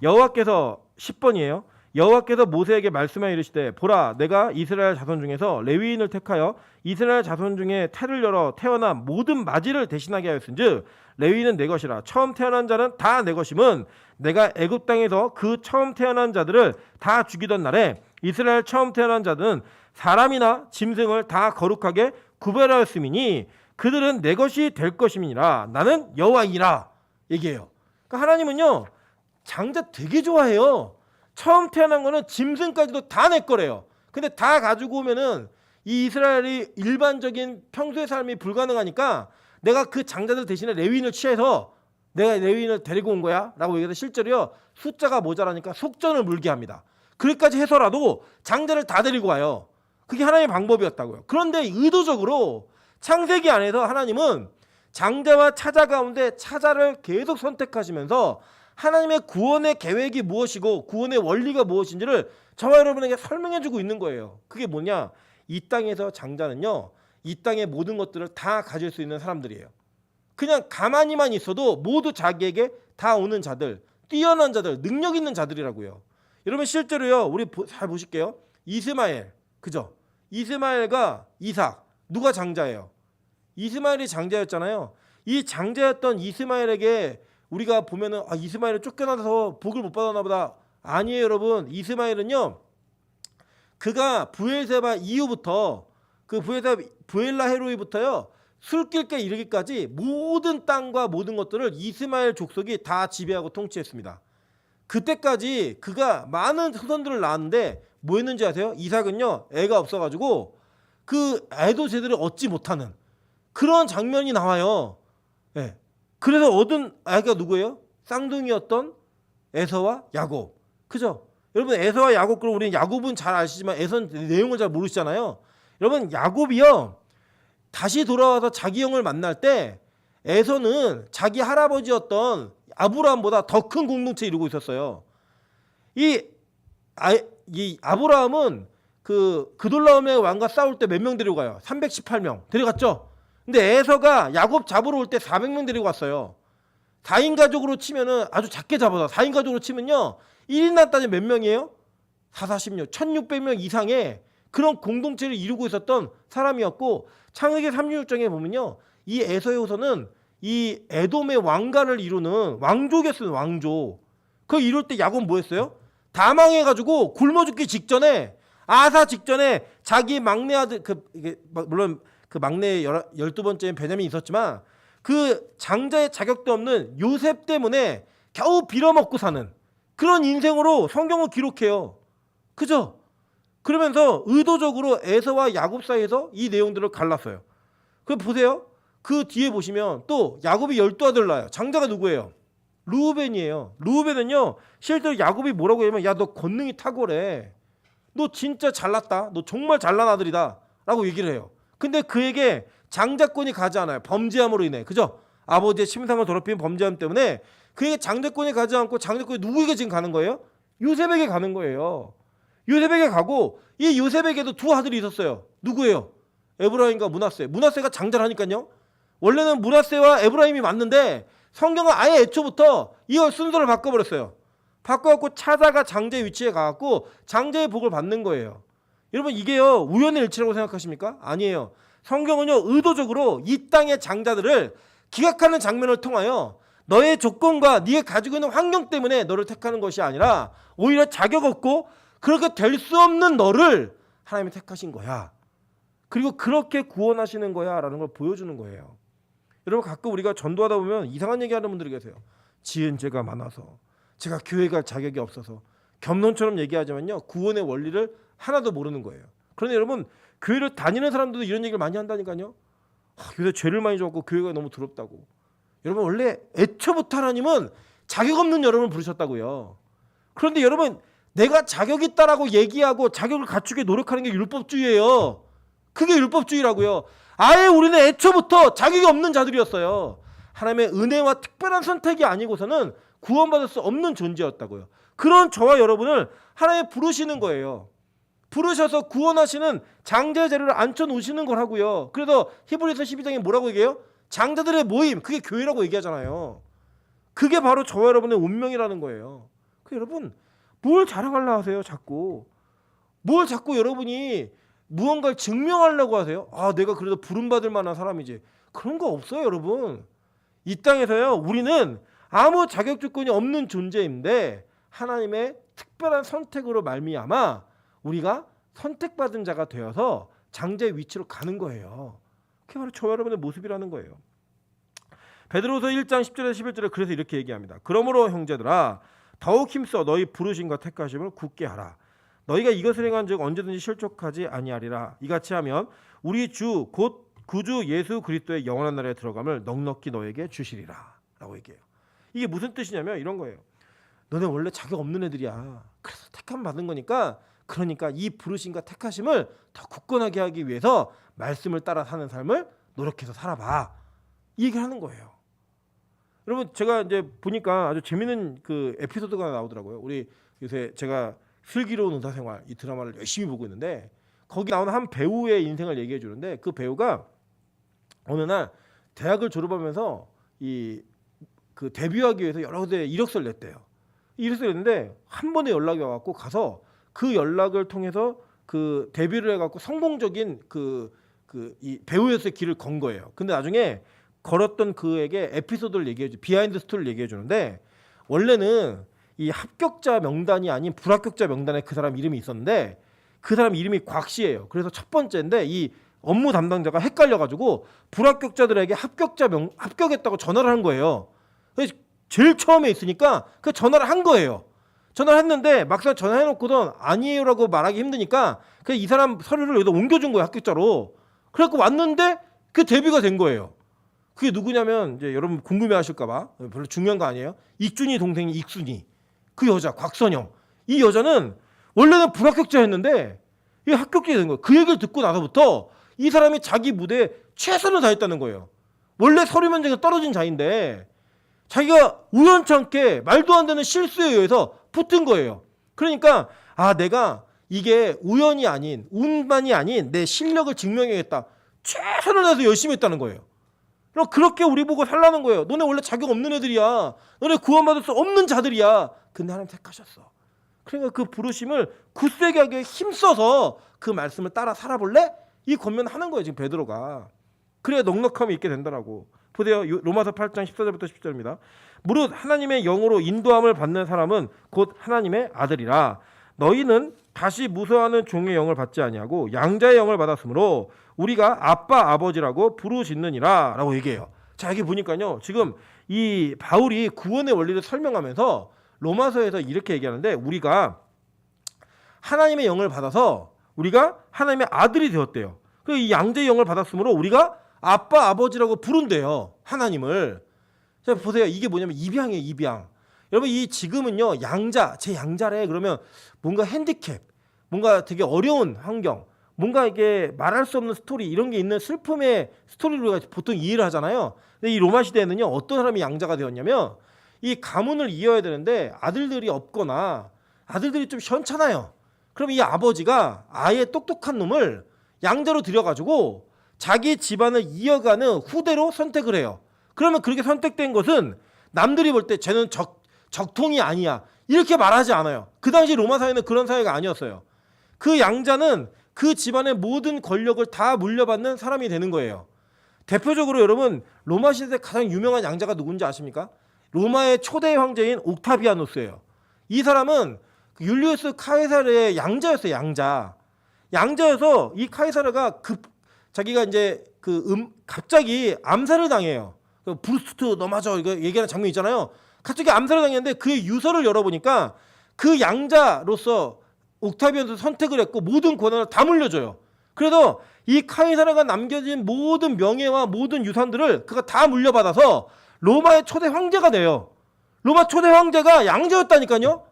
여호와께서 10번이에요. 여호와께서 모세에게 말씀하여 이르시되 보라 내가 이스라엘 자손 중에서 레위인을 택하여 이스라엘 자손 중에 태를 열어 태어난 모든 마지를 대신하게 하였은즉 레위인은 내 것이라 처음 태어난 자는 다 내 것임은 내가 애굽 땅에서 그 처음 태어난 자들을 다 죽이던 날에 이스라엘 처음 태어난 자들은 사람이나 짐승을 다 거룩하게 구별하였음이니 그들은 내 것이 될 것임이니라 나는 여호와이니라 얘기해요. 그러니까 하나님은요 장자 되게 좋아해요. 처음 태어난 거는 짐승까지도 다 내 거래요. 근데 다 가지고 오면은 이 이스라엘이 일반적인 평소의 삶이 불가능하니까 내가 그 장자들 대신에 레위인을 취해서 내가 레위인을 데리고 온 거야 라고 얘기해서 실제로요 숫자가 모자라니까 속전을 물게 합니다. 그렇게까지 해서라도 장자를 다 데리고 와요. 그게 하나님의 방법이었다고요. 그런데 의도적으로 창세기 안에서 하나님은 장자와 차자 가운데 차자를 계속 선택하시면서 하나님의 구원의 계획이 무엇이고 구원의 원리가 무엇인지를 저와 여러분에게 설명해주고 있는 거예요. 그게 뭐냐? 이 땅에서 장자는요 이 땅의 모든 것들을 다 가질 수 있는 사람들이에요. 그냥 가만히만 있어도 모두 자기에게 다 오는 자들, 뛰어난 자들, 능력 있는 자들이라고요. 여러분 실제로요 우리 잘 보실게요. 이스마엘, 그죠? 이스마엘과 이삭 누가 장자예요? 이스마엘이 장자였잖아요. 이 장자였던 이스마엘에게 우리가 보면은 이스마엘은 쫓겨나서 복을 못 받았나 보다. 아니에요 여러분. 이스마엘은요 그가 부엘세바 이후부터 그 부엘라 헤로이부터요 술길께 이르기까지 모든 땅과 모든 것들을 이스마엘 족속이 다 지배하고 통치했습니다. 그때까지 그가 많은 후손들을 낳았는데 뭐 했는지 아세요? 이삭은요 애가 없어가지고 그 애도 제대로 얻지 못하는 그런 장면이 나와요. 네. 그래서 얻은 아이가 누구예요? 쌍둥이였던 에서와 야곱. 그죠? 여러분 에서와 야곱, 그럼 우리는 야곱은 잘 아시지만 에서는 내용을 잘 모르시잖아요. 여러분 야곱이요 다시 돌아와서 자기 형을 만날 때 에서는 자기 할아버지였던 아브라함보다 더 큰 공동체 이루고 있었어요. 이 아브라함은 그 그돌라움의 왕과 싸울 때 몇 명 데려가요? 318명 데려갔죠. 근데 에서가 야곱 잡으러 올 때 400명 데리고 왔어요. 4인 가족으로 치면은 아주 작게 잡아서 4인 가족으로 치면요 1인당 따지면 몇 명이에요? 440명 1600명 이상의 그런 공동체를 이루고 있었던 사람이었고 창세기 36장에 보면요 이 에서의 후손은 이 에돔의 왕가를 이루는 왕족이었어요. 왕족. 그걸 이룰 때 야곱은 뭐 했어요? 다 망해가지고 굶어 죽기 직전에 아사 직전에 자기 막내 아들 물론 그 막내 12번째인 베냐민이 있었지만 그 장자의 자격도 없는 요셉 때문에 겨우 빌어먹고 사는 그런 인생으로 성경을 기록해요. 그죠? 그러면서 의도적으로 에서와 야곱 사이에서 이 내용들을 갈랐어요. 그 보세요. 그 뒤에 보시면 또 야곱이 12아들 낳아요. 장자가 누구예요? 르우벤이에요. 르우벤은요 실제로 야곱이 뭐라고 하냐면 야 너 권능이 탁월해. 너 진짜 잘났다. 너 정말 잘난 아들이다 라고 얘기를 해요. 근데 그에게 장자권이 가지 않아요. 범죄함으로 인해. 그죠? 아버지의 침상을 더럽힌 범죄함 때문에 그에게 장자권이 가지 않고 장자권이 누구에게 지금 가는 거예요? 요셉에게 가는 거예요. 요셉에게 가고 이 요셉에게도 두 아들이 있었어요. 누구예요? 에브라임과 므낫세. 므낫세가 장자라니까요. 원래는 므낫세와 에브라임이 맞는데 성경은 아예 애초부터 이걸 순서를 바꿔버렸어요. 바꿔갖고 차자가 장자의 위치에 가갖고 장자의 복을 받는 거예요. 여러분 이게요 우연의 일치라고 생각하십니까? 아니에요. 성경은요 의도적으로 이 땅의 장자들을 기각하는 장면을 통하여 너의 조건과 네가 가지고 있는 환경 때문에 너를 택하는 것이 아니라 오히려 자격 없고 그렇게 될 수 없는 너를 하나님이 택하신 거야. 그리고 그렇게 구원하시는 거야 라는 걸 보여주는 거예요. 여러분 가끔 우리가 전도하다 보면 이상한 얘기하는 분들이 계세요. 지은 죄가 많아서 제가 교회 갈 자격이 없어서 겸손처럼 얘기하지만요 구원의 원리를 하나도 모르는 거예요. 그런데 여러분 교회를 다니는 사람들도 이런 얘기를 많이 한다니까요. 요새 죄를 많이 졌고 교회가 너무 더럽다고. 여러분 원래 애초부터 하나님은 자격 없는 여러분을 부르셨다고요. 그런데 여러분 내가 자격 있다라고 얘기하고 자격을 갖추게 노력하는 게 율법주의예요. 그게 율법주의라고요. 아예 우리는 애초부터 자격이 없는 자들이었어요. 하나님의 은혜와 특별한 선택이 아니고서는 구원받을 수 없는 존재였다고요. 그런 저와 여러분을 하나님 부르시는 거예요. 부르셔서 구원하시는 장자의 자리를 앉혀놓으시는 거라고요. 그래서 히브리서 12장에 뭐라고 얘기해요? 장자들의 모임, 그게 교회라고 얘기하잖아요. 그게 바로 저와 여러분의 운명이라는 거예요. 여러분 뭘 자랑하려 하세요? 자꾸 뭘 자꾸 여러분이 무언가를 증명하려고 하세요? 아 내가 그래도 부름받을 만한 사람이지. 그런 거 없어요 여러분. 이 땅에서요 우리는 아무 자격 조건이 없는 존재인데 하나님의 특별한 선택으로 말미암아 우리가 선택받은 자가 되어서 장자의 위치로 가는 거예요. 그게 바로 저와 여러분의 모습이라는 거예요. 베드로서 1장 10절에서 11절에 그래서 이렇게 얘기합니다. 그러므로 형제들아 더욱 힘써 너희 부르심과 택하심을 굳게 하라. 너희가 이것을 행한 즉 언제든지 실족하지 아니하리라. 이같이 하면 우리 주 곧 구주 예수 그리스도의 영원한 나라에 들어감을 넉넉히 너에게 주시리라 라고 얘기해요. 이게 무슨 뜻이냐면 이런 거예요. 너네 원래 자격 없는 애들이야. 그래서 택함 받은 거니까 그러니까 이 부르심과 택하심을 더 굳건하게 하기 위해서 말씀을 따라 사는 삶을 노력해서 살아봐. 이 얘기를 하는 거예요. 여러분 제가 이제 보니까 아주 재밌는 그 에피소드가 나오더라고요. 우리 요새 제가 슬기로운 의사생활 이 드라마를 열심히 보고 있는데 거기 나오는 한 배우의 인생을 얘기해 주는데 그 배우가 어느 날 대학을 졸업하면서 그 데뷔하기 위해서 여러 군데 이력서를 냈대요. 이력서를 냈는데 한 번에 연락이 와갖고 가서 그 연락을 통해서 그 데뷔를 해갖고 성공적인 이 배우에서의 길을 건 거예요. 근데 나중에 걸었던 그에게 에피소드를 얘기해 주, 비하인드 스토리를 얘기해 주는데 원래는 이 합격자 명단이 아닌 불합격자 명단에 그 사람 이름이 있었는데 그 사람 이름이 곽씨예요. 그래서 첫 번째인데 이 업무 담당자가 헷갈려가지고 불합격자들에게 합격했다고 전화를 한 거예요. 그래서 제일 처음에 있으니까 그 전화를 한 거예요. 전화를 했는데 막상 전화해놓고는 아니에요라고 말하기 힘드니까 그냥 이 사람 서류를 여기다 옮겨준 거예요. 합격자로. 그래갖고 왔는데 그 데뷔가 된 거예요. 그게 누구냐면 이제 여러분 궁금해하실까봐 별로 중요한 거 아니에요. 익준이 동생이 익순이 그 여자 곽선영 이 여자는 원래는 불합격자였는데 이 합격자가 된 거예요. 그 얘기를 듣고 나서부터 이 사람이 자기 무대에 최선을 다했다는 거예요. 원래 서류 면접에서 떨어진 자인데 자기가 우연찮게 말도 안 되는 실수에 의해서 붙은 거예요. 그러니까 내가 이게 우연이 아닌 운만이 아닌 내 실력을 증명해야겠다. 최선을 다해서 열심히 했다는 거예요. 그렇게 우리 보고 살라는 거예요. 너네 원래 자격 없는 애들이야. 너네 구원받을 수 없는 자들이야. 근데 하나님 택하셨어. 그러니까 그 부르심을 굳세게 하게 힘써서 그 말씀을 따라 살아볼래? 이 권면하는 거예요. 지금 베드로가. 그래야 넉넉함이 있게 된다라고. 보세요. 로마서 8장 14절부터 10절입니다. 무릇 하나님의 영으로 인도함을 받는 사람은 곧 하나님의 아들이라. 너희는 다시 무서워하는 종의 영을 받지 아니하고 양자의 영을 받았으므로 우리가 아빠 아버지라고 부르짖느니라 라고 얘기해요. 자 여기 보니까요. 지금 이 바울이 구원의 원리를 설명하면서 로마서에서 이렇게 얘기하는데 우리가 하나님의 영을 받아서 우리가 하나님의 아들이 되었대요. 그리고 이 양자의 영을 받았으므로 우리가 아빠 아버지라고 부른대요. 하나님을. 자 보세요. 이게 뭐냐면 입양이에요. 입양. 여러분 이 지금은요. 양자 제 양자래 그러면 뭔가 핸디캡 뭔가 되게 어려운 환경 뭔가 이게 말할 수 없는 스토리 이런 게 있는 슬픔의 스토리로 우리가 보통 이해를 하잖아요. 근데 이 로마 시대에는요. 어떤 사람이 양자가 되었냐면 이 가문을 이어야 되는데 아들들이 없거나 아들들이 좀 시원찮아요. 그럼 이 아버지가 아예 똑똑한 놈을 양자로 들여가지고 자기 집안을 이어가는 후대로 선택을 해요. 그러면 그렇게 선택된 것은 남들이 볼 때 쟤는 적통이 아니야 이렇게 말하지 않아요. 그 당시 로마 사회는 그런 사회가 아니었어요. 그 양자는 그 집안의 모든 권력을 다 물려받는 사람이 되는 거예요. 대표적으로 여러분 로마 시대 가장 유명한 양자가 누군지 아십니까? 로마의 초대 황제인 옥타비아누스예요. 이 사람은 율리우스 카이사르의 양자였어요. 양자여서 이 카이사르가 자기가 이제 갑자기 암살을 당해요. 브루스트 너 맞아 이거 얘기하는 장면 있잖아요. 갑자기 암살을 당했는데 그의 유서를 열어보니까 그 양자로서 옥타비아누스 선택을 했고 모든 권한을 다 물려줘요. 그래서 이 카이사르가 남겨진 모든 명예와 모든 유산들을 그가 다 물려받아서 로마의 초대 황제가 돼요. 로마 초대 황제가 양자였다니까요.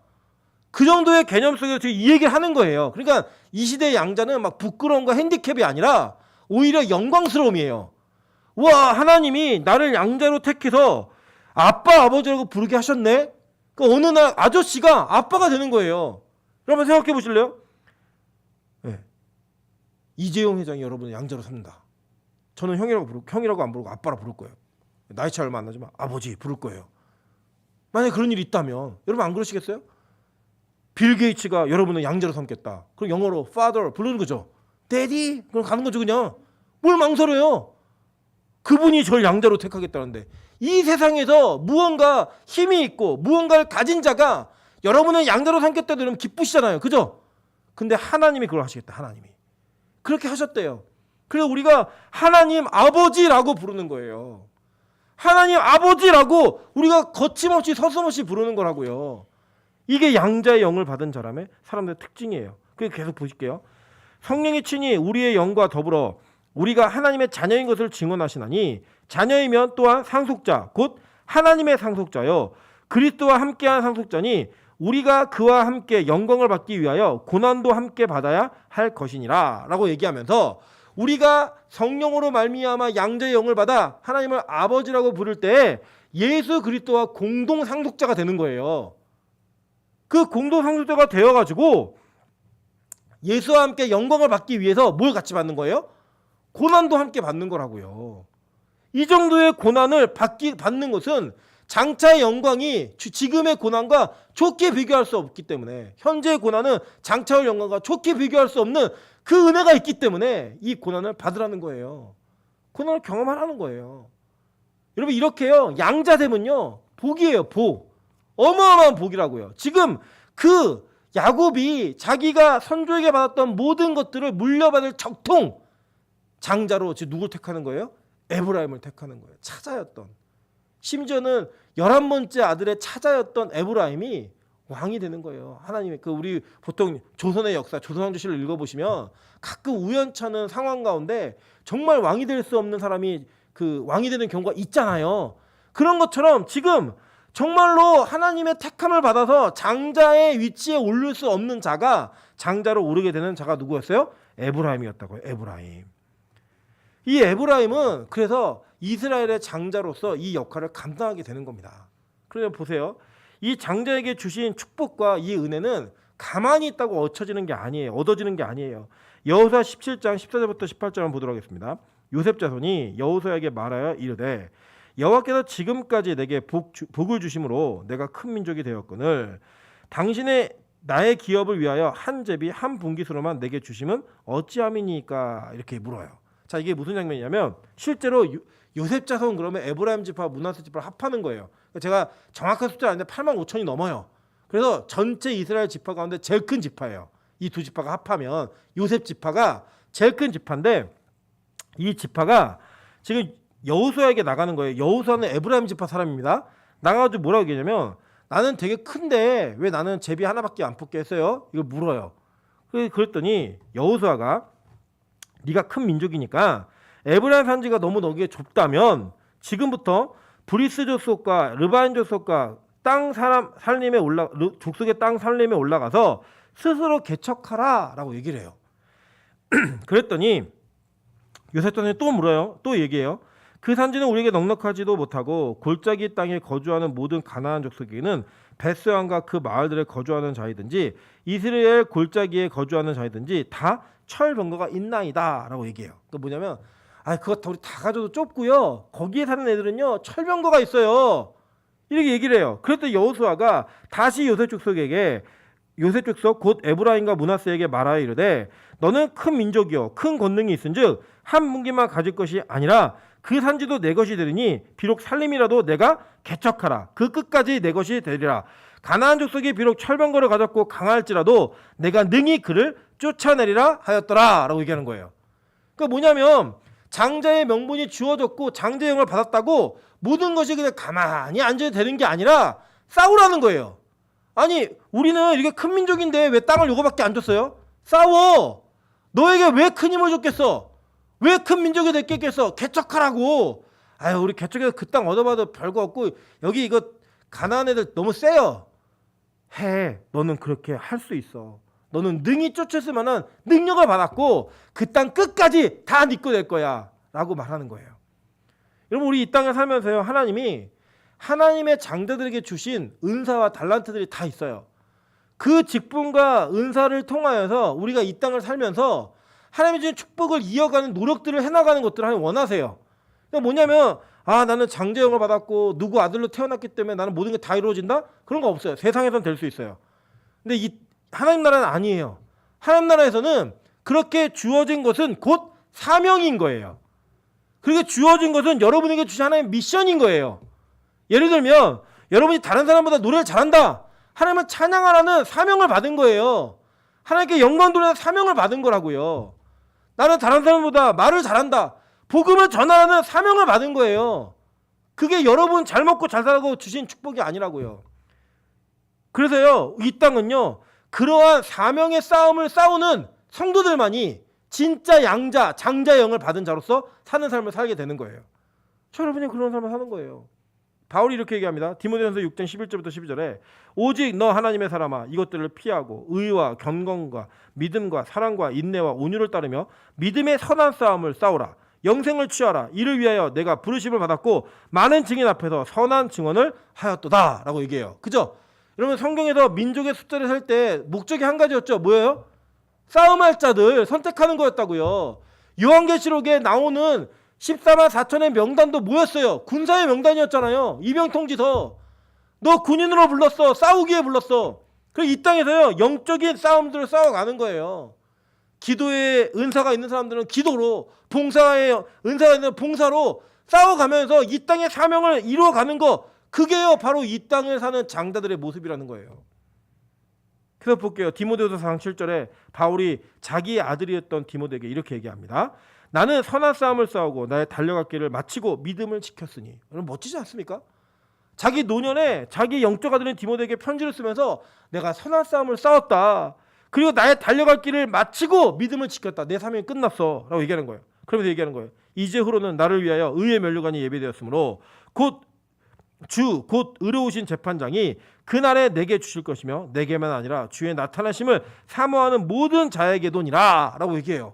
그 정도의 개념 속에서 지금 이 얘기를 하는 거예요. 그러니까 이 시대의 양자는 막 부끄러움과 핸디캡이 아니라 오히려 영광스러움이에요. 와, 하나님이 나를 양자로 택해서 아빠 아버지라고 부르게 하셨네. 그 어느 날 아저씨가 아빠가 되는 거예요. 여러분 생각해 보실래요? 네. 이재용 회장이 여러분을 양자로 삼는다. 저는 형이라고 안 부르고 아빠라 부를 거예요. 나이 차이 얼마 안 나지만 아버지 부를 거예요. 만약에 그런 일이 있다면 여러분 안 그러시겠어요? 빌 게이츠가 여러분을 양자로 삼겠다. 그럼 영어로 father 부르는 거죠. daddy 그럼 가는 거죠 그냥. 뭘 망설여요. 그분이 절 양자로 택하겠다는데 이 세상에서 무언가 힘이 있고 무언가를 가진 자가 여러분을 양자로 삼겠다도 여러분 기쁘시잖아요. 그죠? 근데 하나님이 그걸 하시겠다. 하나님이. 그렇게 하셨대요. 그래서 우리가 하나님 아버지라고 부르는 거예요. 하나님 아버지라고 우리가 거침없이 서슴없이 부르는 거라고요. 이게 양자의 영을 받은 사람들의 특징이에요. 그래서 계속 보실게요. 성령이 친히 우리의 영과 더불어 우리가 하나님의 자녀인 것을 증언하시나니 자녀이면 또한 상속자 곧 하나님의 상속자요 그리스도와 함께한 상속자니 우리가 그와 함께 영광을 받기 위하여 고난도 함께 받아야 할 것이니라 라고 얘기하면서 우리가 성령으로 말미암아 양자의 영을 받아 하나님을 아버지라고 부를 때 예수 그리스도와 공동 상속자가 되는 거예요. 그 공동 상속자가 되어가지고 예수와 함께 영광을 받기 위해서 뭘 같이 받는 거예요? 고난도 함께 받는 거라고요. 이 정도의 고난을 받는 것은 장차의 영광이 지금의 고난과 좋게 비교할 수 없기 때문에 현재의 고난은 장차의 영광과 좋게 비교할 수 없는 그 은혜가 있기 때문에 이 고난을 받으라는 거예요. 고난을 경험하라는 거예요. 여러분 이렇게요. 양자되면요. 복이에요. 복. 어마어마한 복이라고요. 지금 그 야곱이 자기가 선조에게 받았던 모든 것들을 물려받을 적통 장자로 지금 누굴 택하는 거예요? 에브라임을 택하는 거예요. 차자였던. 심지어는 11번째 아들의 차자였던 에브라임이 왕이 되는 거예요. 하나님의 우리 보통 조선의 역사, 조선왕조실을 읽어보시면 가끔 우연찮은 상황 가운데 정말 왕이 될 수 없는 사람이 그 왕이 되는 경우가 있잖아요. 그런 것처럼 지금 정말로 하나님의 택함을 받아서 장자의 위치에 오를 수 없는 자가 장자로 오르게 되는 자가 누구였어요? 에브라임이었다고요. 에브라임. 이 에브라임은 그래서 이스라엘의 장자로서 이 역할을 감당하게 되는 겁니다. 그래서 보세요. 이 장자에게 주신 축복과 이 은혜는 가만히 있다고 얻어지는 게 아니에요. 여호수아 17장 14절부터 18절을 보도록 하겠습니다. 요셉 자손이 여호수아에게 말하여 이르되 여호와께서 지금까지 내게 복을 주심으로 내가 큰 민족이 되었거늘 당신의 나의 기업을 위하여 한 제비 한 분깃으로만 내게 주심은 어찌함이니까 이렇게 물어요. 자, 이게 무슨 장면이냐면 실제로 요셉 자손 그러면 에브라임 지파, 므낫세 지파를 합하는 거예요. 제가 정확한 숫자 아닌데 8만 5천이 넘어요. 그래서 전체 이스라엘 지파 가운데 제일 큰 지파예요. 이 두 지파가 합하면 요셉 지파가 제일 큰 지파인데 이 지파가 지금 여호수아에게 나가는 거예요. 여호수아는 에브라임 지파 사람입니다. 나가가지고 뭐라고 얘기하냐면 나는 되게 큰데 왜 나는 제비 하나밖에 안 뽑게 했어요? 이걸 물어요. 그랬더니 여호수아가 네가 큰 민족이니까 에브라임 산지가 너무 너기에 좁다면 지금부터 브리스 족속과 르바인 족속과 족속의 땅 살림에 올라가서 스스로 개척하라라고 얘기를 해요. 그랬더니 요셉자손이 또 물어요. 또 얘기해요. 그 산지는 우리에게 넉넉하지도 못하고 골짜기 땅에 거주하는 모든 가나안 족속에게는 벳스안과 그 마을들에 거주하는 자이든지 이스라엘 골짜기에 거주하는 자이든지 다 철병거가 있나이다라고 얘기해요. 그 뭐냐면 그거 우리 다 가져도 좁고요. 거기에 사는 애들은요 철병거가 있어요. 이렇게 얘기를 해요. 그랬더니 여호수아가 다시 요셉 족속 곧 에브라임과 므낫세에게 말하여 이르되 너는 큰 민족이요 큰 권능이 있은즉 한 분기만 가질 것이 아니라 그 산지도 내 것이 되리니 비록 살림이라도 내가 개척하라. 그 끝까지 내 것이 되리라. 가나안 족속이 비록 철병거를 가졌고 강할지라도 내가 능히 그를 쫓아내리라 하였더라 라고 얘기하는 거예요. 그러니까 뭐냐면 장자의 명분이 주어졌고 장자의 영을 받았다고 모든 것이 그냥 가만히 앉아도 되는 게 아니라 싸우라는 거예요. 아니 우리는 이렇게 큰 민족인데 왜 땅을 요거밖에 안 줬어요? 싸워. 너에게 왜 큰 힘을 줬겠어? 왜 큰 민족이 됐겠어? 개척하라고. 아유, 우리 개척에서 그 땅 얻어봐도 별거 없고 여기 이거 가난한 애들 너무 세요. 해. 너는 그렇게 할 수 있어. 너는 능히 쫓았을 만한 능력을 받았고 그 땅 끝까지 다 네 거 될 거야 라고 말하는 거예요. 여러분, 우리 이 땅에 살면서요, 하나님이 하나님의 장자들에게 주신 은사와 달란트들이 다 있어요. 그 직분과 은사를 통하여서 우리가 이 땅을 살면서 하나님이 주신 축복을 이어가는 노력들을 해나가는 것들을 하나님 원하세요. 그러니까 뭐냐면 나는 장자형을 받았고 누구 아들로 태어났기 때문에 나는 모든 게 다 이루어진다? 그런 거 없어요. 세상에선 될 수 있어요. 근데 이 하나님 나라는 아니에요. 하나님 나라에서는 그렇게 주어진 것은 곧 사명인 거예요. 그렇게 주어진 것은 여러분에게 주신 하나님의 미션인 거예요. 예를 들면 여러분이 다른 사람보다 노래를 잘한다. 하나님을 찬양하라는 사명을 받은 거예요. 하나님께 영광 돌리는 사명을 받은 거라고요. 나는 다른 사람보다 말을 잘한다. 복음을 전하라는 사명을 받은 거예요. 그게 여러분 잘 먹고 잘 살고 주신 축복이 아니라고요. 그래서요, 이 땅은요, 그러한 사명의 싸움을 싸우는 성도들만이 진짜 양자, 장자영을 받은 자로서 사는 삶을 살게 되는 거예요. 여러분이 그런 삶을 사는 거예요. 바울이 이렇게 얘기합니다. 디모데전서 6장 11절부터 12절에 오직 너 하나님의 사람아 이것들을 피하고 의와 경건과 믿음과 사랑과 인내와 온유를 따르며 믿음의 선한 싸움을 싸우라. 영생을 취하라. 이를 위하여 내가 부르심을 받았고 많은 증인 앞에서 선한 증언을 하였도다 라고 얘기해요. 그죠? 여러분, 성경에서 민족의 숫자를 셀 때 목적이 한 가지였죠. 뭐예요? 싸움할 자들 선택하는 거였다고요. 요한계시록에 나오는 14만 4천의 명단도 뭐였어요? 군사의 명단이었잖아요. 이병통지서. 너 군인으로 불렀어. 싸우기에 불렀어. 그래서 이 땅에서요, 영적인 싸움들을 싸워가는 거예요. 기도에 은사가 있는 사람들은 기도로, 봉사에 은사가 있는 봉사로 싸워가면서 이 땅의 사명을 이루어가는 거, 그게요 바로 이 땅을 사는 장자들의 모습이라는 거예요. 그래서 볼게요. 디모데후서 4장 7절에 바울이 자기의 아들이었던 디모데에게 이렇게 얘기합니다. 나는 선한 싸움을 싸우고 나의 달려갈 길을 마치고 믿음을 지켰으니. 여러분, 멋지지 않습니까? 자기 노년에 자기 영적 아들인 디모데에게 편지를 쓰면서 내가 선한 싸움을 싸웠다. 그리고 나의 달려갈 길을 마치고 믿음을 지켰다. 내 사명이 끝났어 라고 얘기하는 거예요. 그러면서 얘기하는 거예요. 이제후로는 나를 위하여 의의 면류관이 예비되었으므로 곧 의로우신 재판장이 그날에 내게 주실 것이며 내게만 아니라 주의 나타나심을 사모하는 모든 자에게도니라 라고 얘기해요.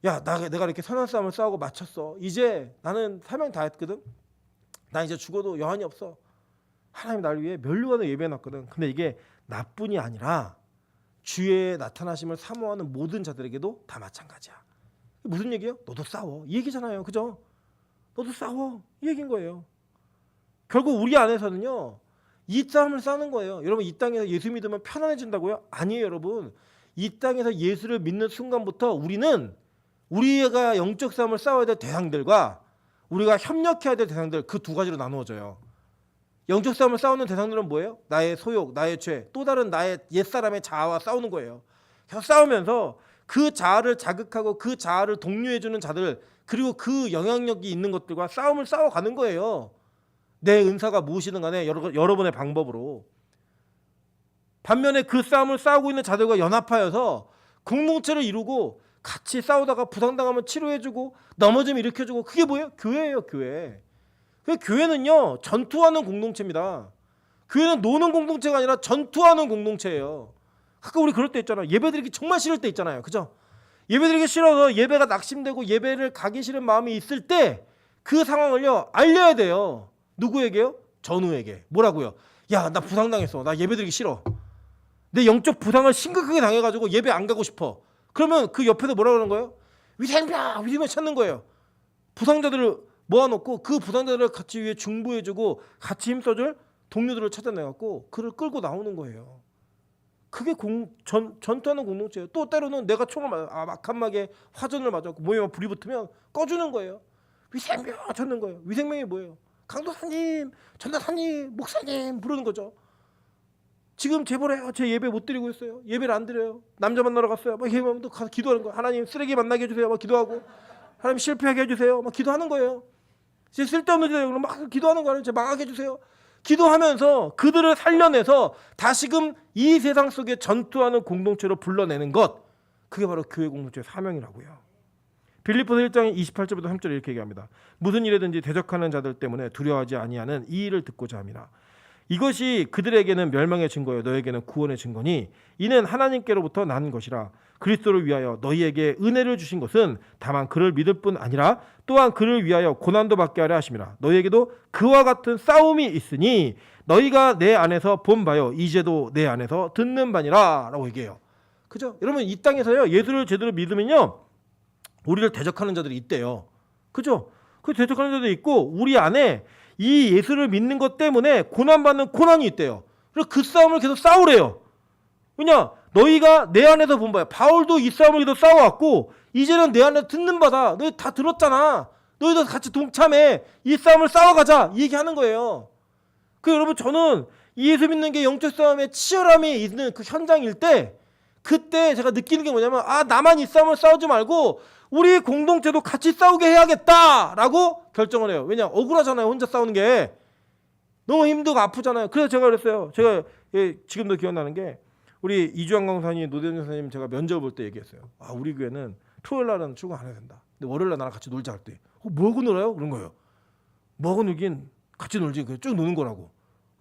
야, 내가 이렇게 선한 싸움을 싸우고 마쳤어. 이제 나는 사명 다 했거든. 난 이제 죽어도 여한이 없어. 하나님 나를 위해 면류관을 예비해놨거든. 근데 이게 나뿐이 아니라 주의 나타나심을 사모하는 모든 자들에게도 다 마찬가지야. 무슨 얘기예요? 너도 싸워. 이 얘기잖아요. 그죠? 너도 싸워. 이 얘기인 거예요. 결국 우리 안에서는요, 이 싸움을 싸는 거예요. 여러분, 이 땅에서 예수 믿으면 편안해진다고요? 아니에요, 여러분. 이 땅에서 예수를 믿는 순간부터 우리가 영적 싸움을 싸워야 될 대상들과 우리가 협력해야 될 대상들, 그 두 가지로 나누어져요. 영적 싸움을 싸우는 대상들은 뭐예요? 나의 소욕, 나의 죄, 또 다른 나의 옛사람의 자아와 싸우는 거예요. 계속 싸우면서 그 자아를 자극하고 그 자아를 독려해주는 자들, 그리고 그 영향력이 있는 것들과 싸움을 싸워가는 거예요. 내 은사가 무엇이든 간에 여러분의 방법으로. 반면에 그 싸움을 싸우고 있는 자들과 연합하여서 공동체를 이루고 같이 싸우다가 부상당하면 치료해주고 넘어지면 일으켜주고, 그게 뭐예요? 교회예요, 교회. 교회는요, 전투하는 공동체입니다. 교회는 노는 공동체가 아니라 전투하는 공동체예요. 아까 우리 그럴 때 있잖아요. 예배드리기 정말 싫을 때 있잖아요. 그죠? 예배드리기 싫어서 예배가 낙심되고 예배를 가기 싫은 마음이 있을 때 그 상황을요, 알려야 돼요. 누구에게요? 전우에게. 뭐라고요? 야, 나 부상당했어. 나 예배드리기 싫어. 내 영적 부상을 심각하게 당해가지고 예배 안 가고 싶어. 그러면 그 옆에서 뭐라 그러는 거예요? 위생병 찾는 거예요. 부상자들을 모아놓고 그 부상자들을 같이 위해 중보해주고 같이 힘써줄 동료들을 찾아내갖고 그를 끌고 나오는 거예요. 그게 전투하는 공동체예요. 또 때로는 내가 총을 막한막에 화전을 맞았고 몸에 막 불이 붙으면 꺼주는 거예요. 위생병 찾는 거예요. 위생병이 뭐예요? 강도사님, 전도사님, 목사님 부르는 거죠. 지금 제보래요. 제 예배 못 드리고 있어요. 예배를 안 드려요. 남자 만나러 갔어요. 막 예배하면 또 가서 기도하는 거예요. 하나님 쓰레기 만나게 해주세요. 막 기도하고, 하나님 실패하게 해주세요. 막 기도하는 거예요. 제 쓸데없는 데요. 그럼 막 기도하는 거예요. 제 망하게 해주세요. 기도하면서 그들을 살려내서 다시금 이 세상 속에 전투하는 공동체로 불러내는 것, 그게 바로 교회 공동체의 사명이라고요. 빌립보서 1장 28절부터 3절 이렇게 얘기합니다. 무슨 일에든지 대적하는 자들 때문에 두려워하지 아니하는 이 일을 듣고자 함이라. 이것이 그들에게는 멸망의 증거요 너에게는 구원의 증거니 이는 하나님께로부터 난 것이라. 그리스도를 위하여 너희에게 은혜를 주신 것은 다만 그를 믿을 뿐 아니라 또한 그를 위하여 고난도 받게 하려 하심이라. 너희에게도 그와 같은 싸움이 있으니 너희가 내 안에서 본 바요 이제도 내 안에서 듣는 바니라 라고 얘기해요. 그죠? 여러분 이 땅에서요 예수를 제대로 믿으면요 우리를 대적하는 자들이 있대요. 그죠? 그 대적하는 자들이 있고 우리 안에 이 예수를 믿는 것 때문에 고난받는 고난이 있대요. 그래서 그 싸움을 계속 싸우래요. 왜냐? 너희가 내 안에서 본 바야. 바울도 이 싸움을 계속 싸워왔고 이제는 내 안에서 듣는 바다. 너희 다 들었잖아. 너희도 같이 동참해. 이 싸움을 싸워가자. 이 얘기하는 거예요. 그 여러분 저는 이 예수 믿는 게 영적 싸움에 치열함이 있는 그 현장일 때 그때 제가 느끼는 게 뭐냐면 나만 이 싸움을 싸우지 말고 우리 공동체도 같이 싸우게 해야겠다라고 결정을 해요. 왜냐? 억울하잖아요. 혼자 싸우는 게. 너무 힘들고 아프잖아요. 그래서 제가 그랬어요. 제가 지금도 기억나는 게 우리 이주환 강사님, 노대현 선생님 제가 면접 볼 때 얘기했어요. 우리 교회는 토요일 날은 출근 안 해야 된다. 근데 월요일 날 나랑 같이 놀자 할 때 뭐하고 놀아요? 그런 거예요. 뭐하고 놀긴 같이 놀지. 그냥 쭉 노는 거라고.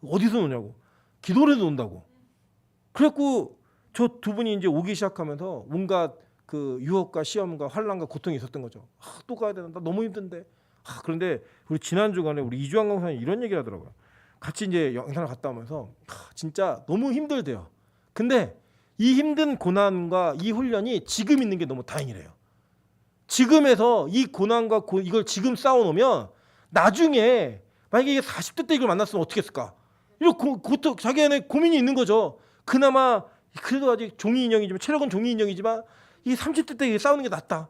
어디서 노냐고. 기도를 논다고. 그래갖고 저 두 분이 이제 오기 시작하면서 온갖 그 유혹과 시험과 환난과 고통이 있었던 거죠. 또 가야 되는데 너무 힘든데. 그런데 우리 지난 주간에 우리 이주환 강사님 이런 얘기를 하더라고요. 같이 이제 영상을 갔다 오면서 진짜 너무 힘들대요. 근데 이 힘든 고난과 이 훈련이 지금 있는 게 너무 다행이래요. 지금에서 이 고난과 이걸 지금 싸워놓으면 나중에 만약에 이게 40대 때 이걸 만났으면 어떻게 했을까? 이런 고통 자기 안에 고민이 있는 거죠. 그나마 그래도 아직 종이 인형이지만 체력은 종이 인형이지만 이 30대 때 싸우는 게 낫다.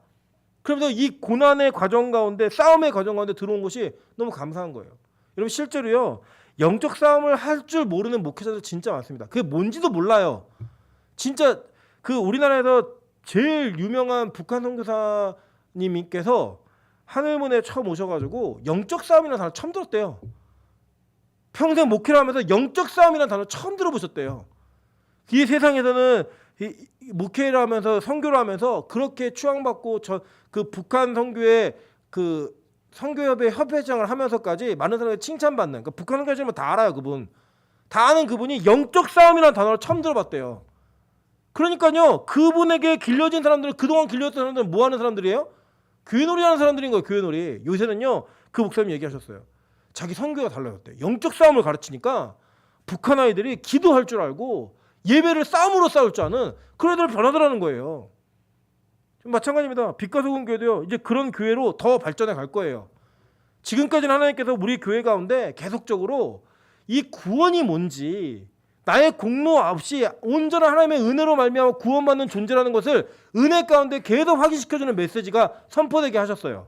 그러면서 이 고난의 과정 가운데 싸움의 과정 가운데 들어온 것이 너무 감사한 거예요. 여러분 실제로요. 영적 싸움을 할 줄 모르는 목회자들 진짜 많습니다. 그게 뭔지도 몰라요. 진짜 그 우리나라에서 제일 유명한 북한 선교사님께서 하늘문에 처음 오셔가지고 영적 싸움이라는 단어 처음 들었대요. 평생 목회를 하면서 영적 싸움이라는 단어 처음 들어보셨대요. 이 세상에서는 목회를 하면서 선교를 하면서 그렇게 추앙받고 그 북한 선교의 그 선교협회 협회장을 하면서까지 많은 사람들이 칭찬받는 그러니까 북한 선교사님은 다 알아요. 그분 다 아는 그분이 영적 싸움이라는 단어를 처음 들어봤대요. 그러니까요 그분에게 길려진 사람들은 그동안 길려졌던 사람들은 뭐 하는 사람들이에요? 교회놀이 하는 사람들인 거예요. 교회놀이. 요새는요 그 목사님 얘기하셨어요. 자기 선교가 달라졌대. 영적 싸움을 가르치니까 북한 아이들이 기도할 줄 알고 예배를 싸움으로 싸울 줄 아는 그런 애들 변하더라는 거예요. 마찬가지입니다. 빛과 소금 교회도요. 이제 그런 교회로 더 발전해 갈 거예요. 지금까지는 하나님께서 우리 교회 가운데 계속적으로 이 구원이 뭔지 나의 공로 없이 온전한 하나님의 은혜로 말미암아 구원받는 존재라는 것을 은혜 가운데 계속 확인시켜주는 메시지가 선포되게 하셨어요.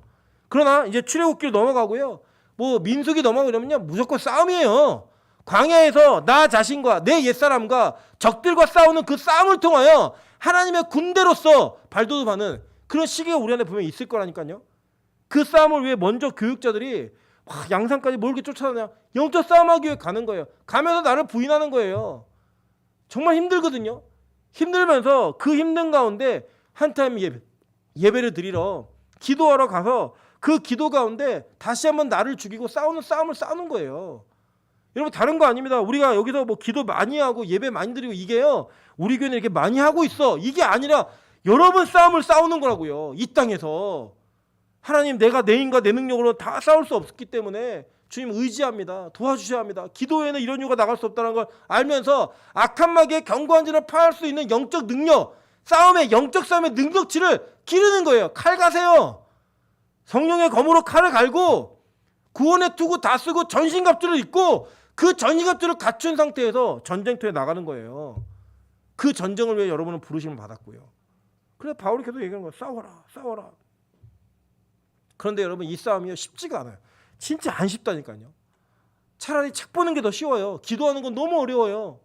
그러나 이제 출애굽기를 넘어가고요. 뭐 민수기 넘어가고 이러면요. 무조건 싸움이에요. 광야에서 나 자신과 내 옛사람과 적들과 싸우는 그 싸움을 통하여 하나님의 군대로서 발돋움하는 그런 시기가 우리 안에 분명히 있을 거라니까요. 그 싸움을 위해 먼저 교육자들이 양산까지 뭘 이렇게 쫓아다냐. 영적 싸움하기 위해 가는 거예요. 가면서 나를 부인하는 거예요. 정말 힘들거든요. 힘들면서 그 힘든 가운데 한타임 예배를 드리러 기도하러 가서 그 기도 가운데 다시 한번 나를 죽이고 싸우는 싸움을 싸우는 거예요. 여러분 다른 거 아닙니다. 우리가 여기서 뭐 기도 많이 하고 예배 많이 드리고 이게요. 우리 교회는 이렇게 많이 하고 있어. 이게 아니라 여러 번 싸움을 싸우는 거라고요. 이 땅에서. 하나님 내가 내 힘과 내 능력으로 다 싸울 수 없기 때문에 주님 의지합니다. 도와주셔야 합니다. 기도에는 이런 이유가 나갈 수 없다는 걸 알면서 악한 마귀의 견고한 진을 파할 수 있는 영적 능력, 영적 싸움의 능력치를 기르는 거예요. 칼 가세요. 성령의 검으로 칼을 갈고 구원의 투구 다 쓰고 전신갑주를 입고 그 전신갑주를 갖춘 상태에서 전쟁터에 나가는 거예요. 그 전쟁을 위해 여러분은 부르심을 받았고요. 그래서 바울이 계속 얘기하는 거예요. 싸워라, 싸워라. 그런데 여러분 이 싸움이 쉽지가 않아요. 진짜 안 쉽다니까요. 차라리 책 보는 게 더 쉬워요. 기도하는 건 너무 어려워요.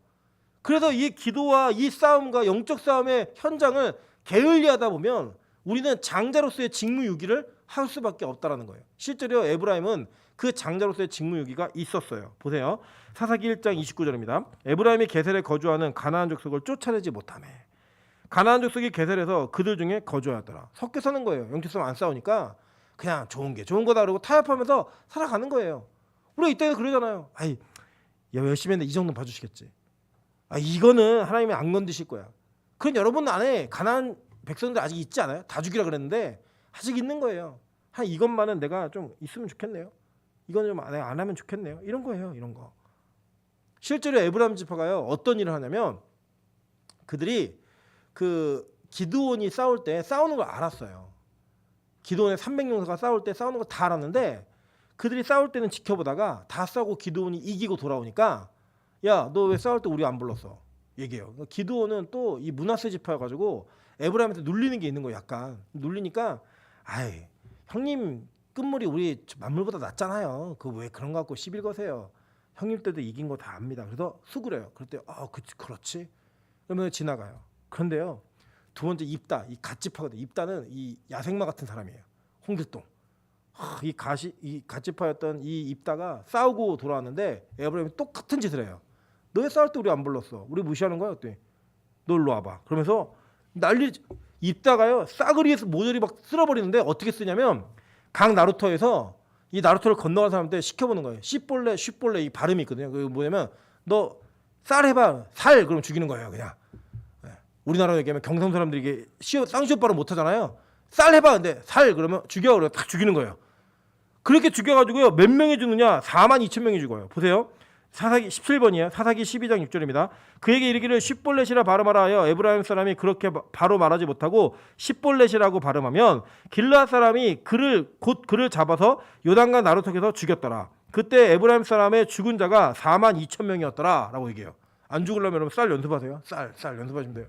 그래서 이 기도와 이 싸움과 영적 싸움의 현장을 게을리하다 보면 우리는 장자로서의 직무유기를 할 수밖에 없다라는 거예요. 실제로 에브라임은 그 장자로서의 직무유기가 있었어요. 보세요. 사사기 1장 29절입니다. 에브라임이 게셀에 거주하는 가나안 족속을 쫓아내지 못하매 가나안 족속이 게셀에서 그들 중에 거주하였더라. 섞여 사는 거예요. 영적성 안 싸우니까 그냥 좋은 거다 그러고 타협하면서 살아가는 거예요. 우리가 이때는 그러잖아요. 아이, 야, 열심히 했는데 이 정도는 봐주시겠지. 아, 이거는 하나님이 안 건드실 거야. 그런 여러분 안에 가나안 백성들 아직 있지 않아요? 다 죽이라 그랬는데 아직 있는 거예요. 한 이것만은 내가 좀 있으면 좋겠네요. 이건 좀 내가 안 하면 좋겠네요. 이런 거예요. 이런 거. 실제로 에브라임 지파가요. 어떤 일을 하냐면 그들이 그 기드온이 싸울 때 싸우는 걸 알았어요. 기드온의 300용사가 싸울 때 싸우는 걸 다 알았는데 그들이 싸울 때는 지켜보다가 다 싸우고 기드온이 이기고 돌아오니까 야, 너 왜 싸울 때 우리 안 불렀어? 얘기해요. 기드온은 또 이 므낫세 지파여가지고 에브라임한테 눌리는 게 있는 거예요. 약간 눌리니까 아이, 형님 끝물이 우리 만물보다 낫잖아요. 그 왜 그런 거 갖고 시비 거세요? 형님 때도 이긴 거 다 압니다. 그래서 수그려요. 그럴 때 그렇지. 그러면 지나가요. 그런데요, 두 번째 입다, 이 갓지파거든. 입다는 이 야생마 같은 사람이에요. 홍길동. 이 갓지파였던 이 입다가 싸우고 돌아왔는데 에브라임이 똑같은 짓을 해요. 너 왜 싸울 때 우리 안 불렀어? 우리 무시하는 거야? 그때 너 일로 와봐. 그러면서 난리. 입다가요 싸그리에서 모조리 막 쓸어버리는데 어떻게 쓰냐면 강 나루토에서 이 나루토를 건너간 사람한테 시켜보는 거예요. 씨볼레 슈볼레 이 발음이 있거든요. 그게 뭐냐면 너 쌀 해봐. 살 그럼 죽이는 거예요. 그냥. 우리나라로 얘기하면 경상 사람들이 이게 쌍시옷 발음 못하잖아요. 쌀 해봐. 근데 살 그러면 죽여. 그래요. 딱 죽이는 거예요. 그렇게 죽여가지고요 몇 명이 죽느냐? 42,000명이 죽어요. 보세요. 사사기 17번이에요. 사사기 12장 6절입니다. 그에게 이르기를 쉿볼렛이라 발음하라 하여 에브라임 사람이 그렇게 바로 말하지 못하고 쉿볼렛이라고 발음하면 길르앗 사람이 그를 잡아서 요단강 나루턱에서 죽였더라. 그때 에브라임 사람의 죽은 자가 42,000명이었더라 라고 얘기해요. 안 죽으려면 여러분 쌀 연습하세요. 쌀 연습하시면 돼요.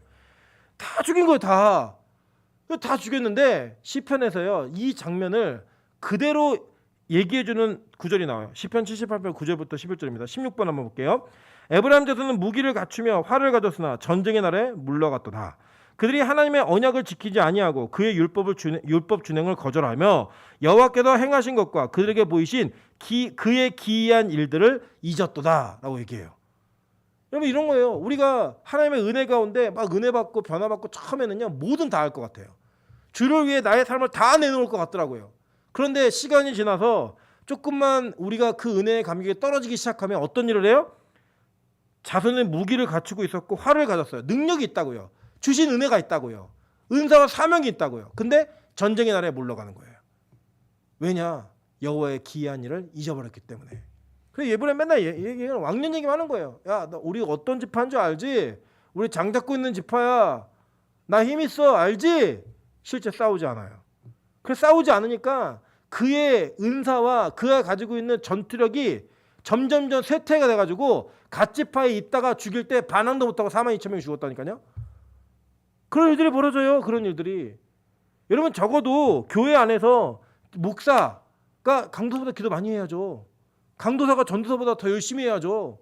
다 죽인 거예요. 다 죽였는데 시편에서요 이 장면을 그대로 얘기해주는 구절이 나와요. 시편 78편 9절부터 11절입니다. 16번 한번 볼게요. 에브라임 자손은 무기를 갖추며 활을 가졌으나 전쟁의 날에 물러갔도다. 그들이 하나님의 언약을 지키지 아니하고 그의 율법 준행을 거절하며 여호와께서 행하신 것과 그들에게 보이신 그의 기이한 일들을 잊었도다 라고 얘기해요. 여러분 이런 거예요. 우리가 하나님의 은혜 가운데 막 은혜 받고 변화 받고 처음에는요 뭐든 다 할 것 같아요. 주를 위해 나의 삶을 다 내놓을 것 같더라고요. 그런데 시간이 지나서 조금만 우리가 그 은혜의 감격이 떨어지기 시작하면 어떤 일을 해요? 자손은 무기를 갖추고 있었고 활을 가졌어요. 능력이 있다고요. 주신 은혜가 있다고요. 은사와 사명이 있다고요. 근데 전쟁의 날에 물러가는 거예요. 왜냐? 여호와의 기이한 일을 잊어버렸기 때문에. 그래서 예불에 맨날 얘기는 왕년 얘기만 하는 거예요. 야, 우리 어떤 지파인 줄 알지? 우리 장 잡고 있는 지파야. 나 힘 있어. 알지? 실제 싸우지 않아요. 그래서 싸우지 않으니까 그의 은사와 그가 가지고 있는 전투력이 점점점 쇠퇴가 돼가지고 갓지파에 있다가 죽일 때 반항도 못하고 42,000명이 죽었다니까요. 그런 일들이 벌어져요. 그런 일들이. 여러분 적어도 교회 안에서 목사가 강도사보다 기도 많이 해야죠. 강도사가 전도사보다 더 열심히 해야죠.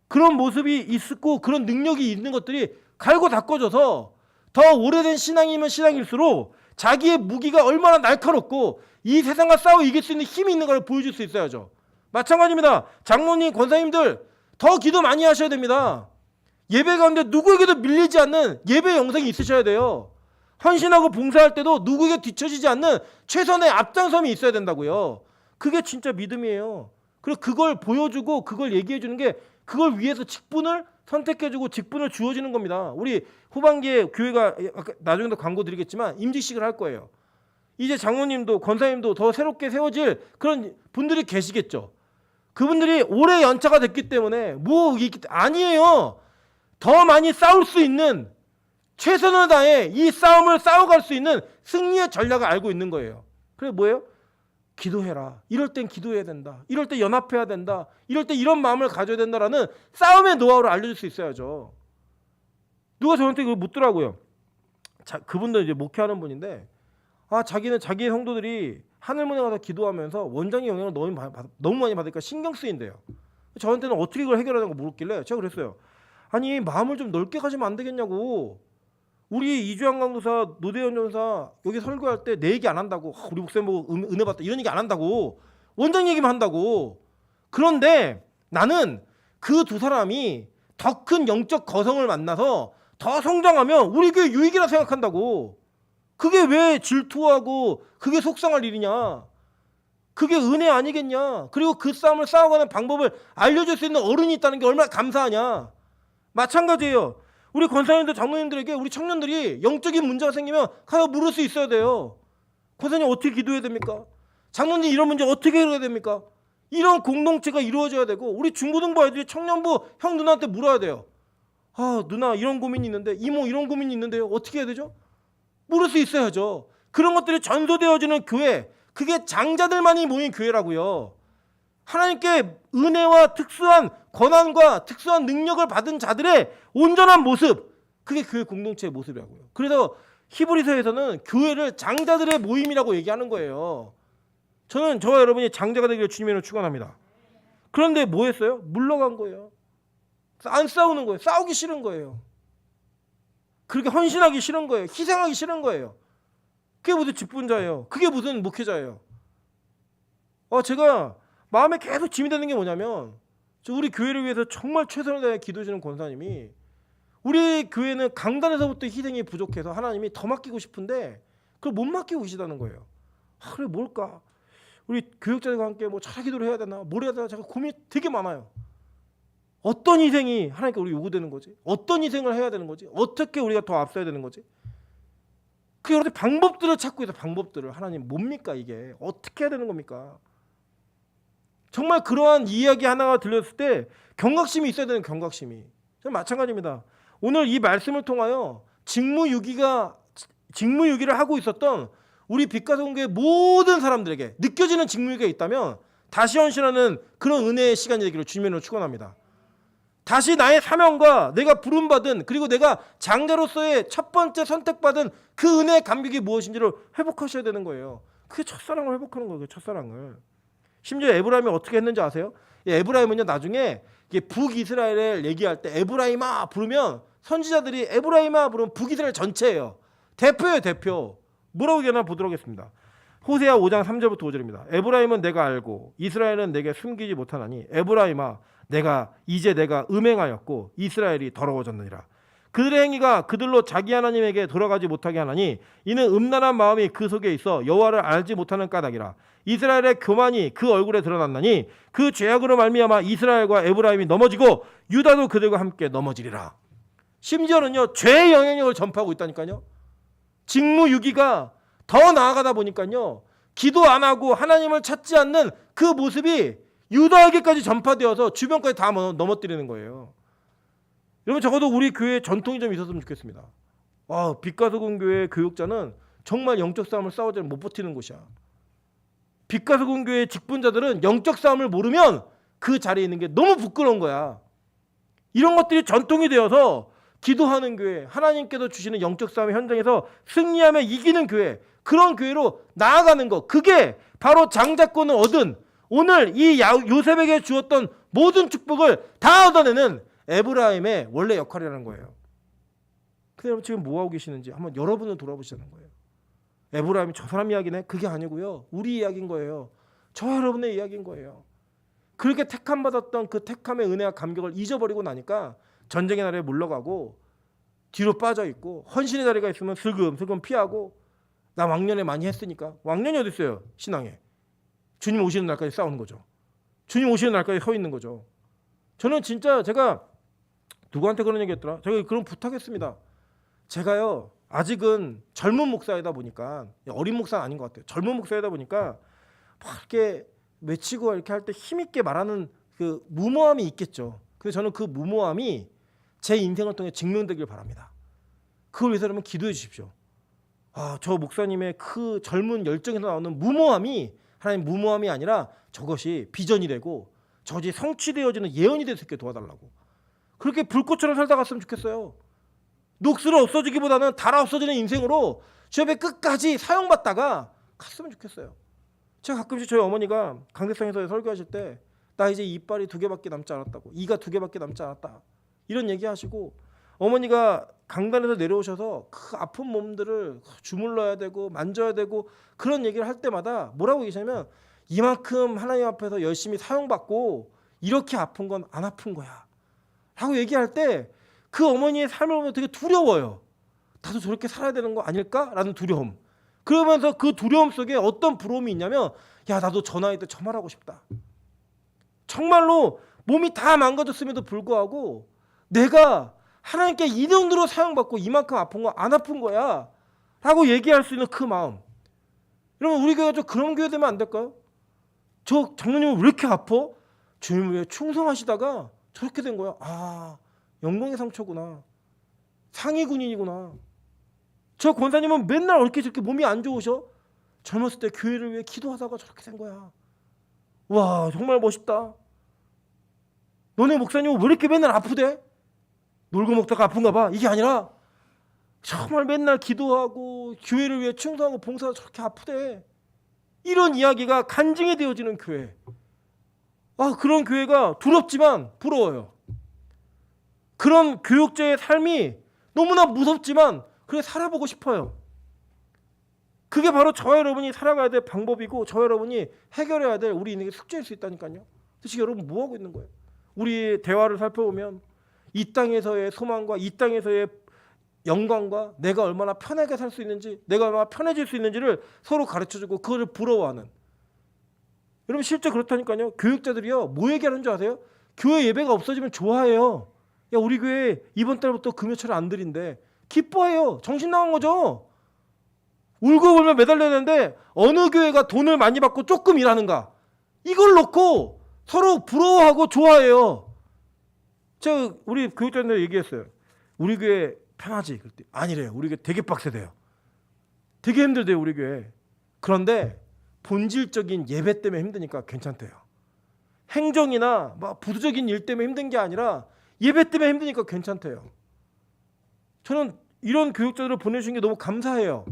그런 모습이 있고 그런 능력이 있는 것들이 갈고 닦아져서 더 오래된 신앙이면 신앙일수록 자기의 무기가 얼마나 날카롭고 이 세상과 싸워 이길 수 있는 힘이 있는 걸 보여줄 수 있어야죠. 마찬가지입니다. 장로님, 권사님들 더 기도 많이 하셔야 됩니다. 예배 가운데 누구에게도 밀리지 않는 예배 영성이 있으셔야 돼요. 헌신하고 봉사할 때도 누구에게 뒤처지지 않는 최선의 앞장섬이 있어야 된다고요. 그게 진짜 믿음이에요. 그리고 그걸 보여주고 그걸 얘기해 주는 게 그걸 위해서 직분을 선택해주고 직분을 주어지는 겁니다. 우리 후반기에 교회가 나중에도 광고 드리겠지만 임직식을 할 거예요. 이제 장로님도 권사님도 더 새롭게 세워질 그런 분들이 계시겠죠. 그분들이 올해 연차가 됐기 때문에 아니에요. 더 많이 싸울 수 있는 최선을 다해 이 싸움을 싸워갈 수 있는 승리의 전략을 알고 있는 거예요. 그래 뭐예요? 기도해라. 이럴 땐 기도해야 된다. 이럴 때 연합해야 된다. 이럴 때 이런 마음을 가져야 된다라는 싸움의 노하우를 알려줄 수 있어야죠. 누가 저한테 그걸 묻더라고요. 그분도 이제 목회하는 분인데 자기는 자기의 성도들이 하늘문에 가서 기도하면서 원장의 영향을 너무 많이 받으니까 신경 쓰인대요. 저한테는 어떻게 그걸 해결하는 거 물었길래 제가 그랬어요. 아니 마음을 좀 넓게 가지면 안 되겠냐고. 우리 이주영 강도사, 노대현 전사 여기 설교할 때 내 얘기 안 한다고. 우리 목사님 보고 은혜 받다 이런 얘기 안 한다고. 원장 얘기만 한다고. 그런데 나는 그 두 사람이 더 큰 영적 거성을 만나서 더 성장하면 우리 교회 유익이라 생각한다고. 그게 왜 질투하고 그게 속상할 일이냐. 그게 은혜 아니겠냐. 그리고 그 싸움을 싸워가는 방법을 알려줄 수 있는 어른이 있다는 게 얼마나 감사하냐. 마찬가지예요. 우리 권사님들 장로님들에게 우리 청년들이 영적인 문제가 생기면 가서 물을 수 있어야 돼요. 권사님 어떻게 기도해야 됩니까? 장로님 이런 문제 어떻게 해야 됩니까? 이런 공동체가 이루어져야 되고 우리 중고등부 아이들이 청년부 형 누나한테 물어야 돼요. 아 누나 이런 고민이 있는데 이모 이런 고민이 있는데요. 어떻게 해야 되죠? 물을 수 있어야죠. 그런 것들이 전도되어지는 교회, 그게 장자들만이 모인 교회라고요. 하나님께 은혜와 특수한 권한과 특수한 능력을 받은 자들의 온전한 모습, 그게 교회 공동체의 모습이라고요. 그래서 히브리서에서는 교회를 장자들의 모임이라고 얘기하는 거예요. 저는 저와 여러분이 장자가 되기를 주님의 이름으로 축원합니다. 그런데 뭐 했어요? 물러간 거예요. 안 싸우는 거예요. 싸우기 싫은 거예요. 그렇게 헌신하기 싫은 거예요. 희생하기 싫은 거예요. 그게 무슨 직분자예요. 그게 무슨 목회자예요. 제가 마음에 계속 짐이 되는 게 뭐냐면 우리 교회를 위해서 정말 최선을 다해 기도해주는 권사님이 우리 교회는 강단에서부터 희생이 부족해서 하나님이 더 맡기고 싶은데 그걸 못 맡기고 계시다는 거예요. 그래 뭘까? 우리 교육자들과 함께 뭐 차기도를 해야 되나 뭘 해야 되나 제가 고민이 되게 많아요. 어떤 희생이 하나님께 우리 요구되는 거지? 어떤 희생을 해야 되는 거지? 어떻게 우리가 더 앞서야 되는 거지? 그 여러 가지 방법들을 찾고 있어. 방법들을. 하나님 뭡니까 이게? 어떻게 해야 되는 겁니까? 정말 그러한 이야기 하나가 들렸을 때 경각심이 있어야 되는 경각심이. 저는 마찬가지입니다. 오늘 이 말씀을 통하여 직무유기를 하고 있었던 우리 빛가성교의 모든 사람들에게 느껴지는 직무유기가 있다면 다시 헌신하는 그런 은혜의 시간이 되기를 주님으로 축원합니다. 다시 나의 사명과 내가 부름받은 그리고 내가 장자로서의 첫 번째 선택받은 그 은혜의 감격이 무엇인지를 회복하셔야 되는 거예요. 그게 첫사랑을 회복하는 거예요. 첫사랑을. 심지어 에브라임이 어떻게 했는지 아세요? 에브라임은요 나중에 북이스라엘을 얘기할 때 에브라임아 부르면 선지자들이 에브라임아 부르면 북이스라엘 전체예요. 대표예요 대표. 뭐라고 얘기하나 보도록 하겠습니다. 호세아 5장 3절부터 5절입니다. 에브라임은 내가 알고 이스라엘은 내게 숨기지 못하나니 에브라임아 이제 내가 음행하였고 이스라엘이 더러워졌느니라. 그들의 행위가 그들로 자기 하나님에게 돌아가지 못하게 하나니 이는 음란한 마음이 그 속에 있어 여호와를 알지 못하는 까닭이라. 이스라엘의 교만이 그 얼굴에 드러났나니 그 죄악으로 말미암아 이스라엘과 에브라임이 넘어지고 유다도 그들과 함께 넘어지리라. 심지어는요 죄의 영향력을 전파하고 있다니까요. 직무유기가 더 나아가다 보니까요 기도 안 하고 하나님을 찾지 않는 그 모습이 유다에게까지 전파되어서 주변까지 다 넘어뜨리는 거예요. 여러분 적어도 우리 교회에 전통이 좀 있었으면 좋겠습니다. 빛가서군교회 교육자는 정말 영적 싸움을 싸우지 못 버티는 곳이야. 빛가서군교회 직분자들은 영적 싸움을 모르면 그 자리에 있는 게 너무 부끄러운 거야. 이런 것들이 전통이 되어서 기도하는 교회, 하나님께서 주시는 영적 싸움의 현장에서 승리하며 이기는 교회, 그런 교회로 나아가는 것, 그게 바로 장자권을 얻은 오늘 이 요셉에게 주었던 모든 축복을 다 얻어내는 에브라임의 원래 역할이라는 거예요. 근데 여러분 지금 뭐 하고 계시는지 한번 여러분을 돌아보시는 거예요. 에브라임이 저 사람 이야기네? 그게 아니고요. 우리 이야기인 거예요. 저 여러분의 이야기인 거예요. 그렇게 택함 받았던 그 택함의 은혜와 감격을 잊어버리고 나니까 전쟁의 날에 물러가고 뒤로 빠져 있고 헌신의 자리가 있으면 슬금슬금 피하고 나 왕년에 많이 했으니까. 왕년이 어디 있어요? 신앙에. 주님 오시는 날까지 싸우는 거죠. 주님 오시는 날까지 서 있는 거죠. 저는 진짜 제가 누구한테 그런 얘기 했더라? 제가 그런 부탁했습니다. 제가요 아직은 젊은 목사이다 보니까 어린 목사는 아닌 것 같아요. 젊은 목사이다 보니까 막 이렇게 외치고 이렇게 할 때 힘있게 말하는 그 무모함이 있겠죠. 그래서 저는 그 무모함이 제 인생을 통해 증명되길 바랍니다. 그걸 위해서 여러분 기도해 주십시오. 저 목사님의 그 젊은 열정에서 나오는 무모함이 하나님 무모함이 아니라 저것이 비전이 되고 저것이 성취되어지는 예언이 될 수 있게 도와달라고. 그렇게 불꽃처럼 살다 갔으면 좋겠어요. 녹슬어 없어지기보다는 달아 없어지는 인생으로 주 앞에 끝까지 사용받다가 갔으면 좋겠어요. 제가 가끔씩 저희 어머니가 강대상에서 설교하실 때 나 이제 이빨이 2개밖에 남지 않았다고, 이가 2개밖에 남지 않았다 이런 얘기하시고 어머니가 강단에서 내려오셔서 그 아픈 몸들을 주물러야 되고 만져야 되고 그런 얘기를 할 때마다 뭐라고 계시냐면 이만큼 하나님 앞에서 열심히 사용받고 이렇게 아픈 건 안 아픈 거야 라고 얘기할 때 그 어머니의 삶을 보면 되게 두려워요. 나도 저렇게 살아야 되는 거 아닐까라는 두려움. 그러면서 그 두려움 속에 어떤 부러움이 있냐면 야 나도 저 나이 때 저 말하고 싶다. 정말로 몸이 다 망가졌음에도 불구하고 내가 하나님께 이 정도로 사용받고 이만큼 아픈 거 안 아픈 거야 라고 얘기할 수 있는 그 마음. 여러분 우리 교회가 좀 그런 교회 되면 안 될까요? 저 장로님은 왜 이렇게 아파? 주님 왜 충성하시다가 저렇게 된 거야. 아 영광의 상처구나. 상위 군인이구나. 저 권사님은 맨날 이렇게 저렇게 몸이 안 좋으셔? 젊었을 때 교회를 위해 기도하다가 저렇게 된 거야. 와 정말 멋있다. 너네 목사님은 왜 이렇게 맨날 아프대? 놀고 먹다가 아픈가 봐. 이게 아니라 정말 맨날 기도하고 교회를 위해 충성하고 봉사하고 저렇게 아프대. 이런 이야기가 간증이 되어지는 교회. 아 그런 교회가 두렵지만 부러워요. 그런 교육자의 삶이 너무나 무섭지만 그래 살아보고 싶어요. 그게 바로 저와 여러분이 살아가야 될 방법이고 저와 여러분이 해결해야 될 우리 인생의 숙제일 수 있다니까요. 지금 여러분 뭐 하고 있는 거예요? 우리의 대화를 살펴보면 이 땅에서의 소망과 이 땅에서의 영광과 내가 얼마나 편하게 살 수 있는지 내가 얼마나 편해질 수 있는지를 서로 가르쳐주고 그거를 부러워하는. 여러분 실제 그렇다니까요. 교육자들이요 뭐 얘기하는 줄 아세요? 교회 예배가 없어지면 좋아해요. 야 우리 교회 이번 달부터 금요철 안 드린대. 기뻐해요. 정신 나간 거죠. 울고 울며 매달려야 되는데 어느 교회가 돈을 많이 받고 조금 일하는가. 이걸 놓고 서로 부러워하고 좋아해요. 제가 우리 교육자님들 얘기했어요. 우리 교회 편하지? 그랬더니 아니래요. 우리 교회 되게 빡세대요. 되게 힘들대요 우리 교회. 그런데 본질적인 예배 때문에 힘드니까 괜찮대요. 행정이나 막 부수적인 일 때문에 힘든 게 아니라 예배 때문에 힘드니까 괜찮대요. 저는 이런 교육자들을 보내주신 게 너무 감사해요.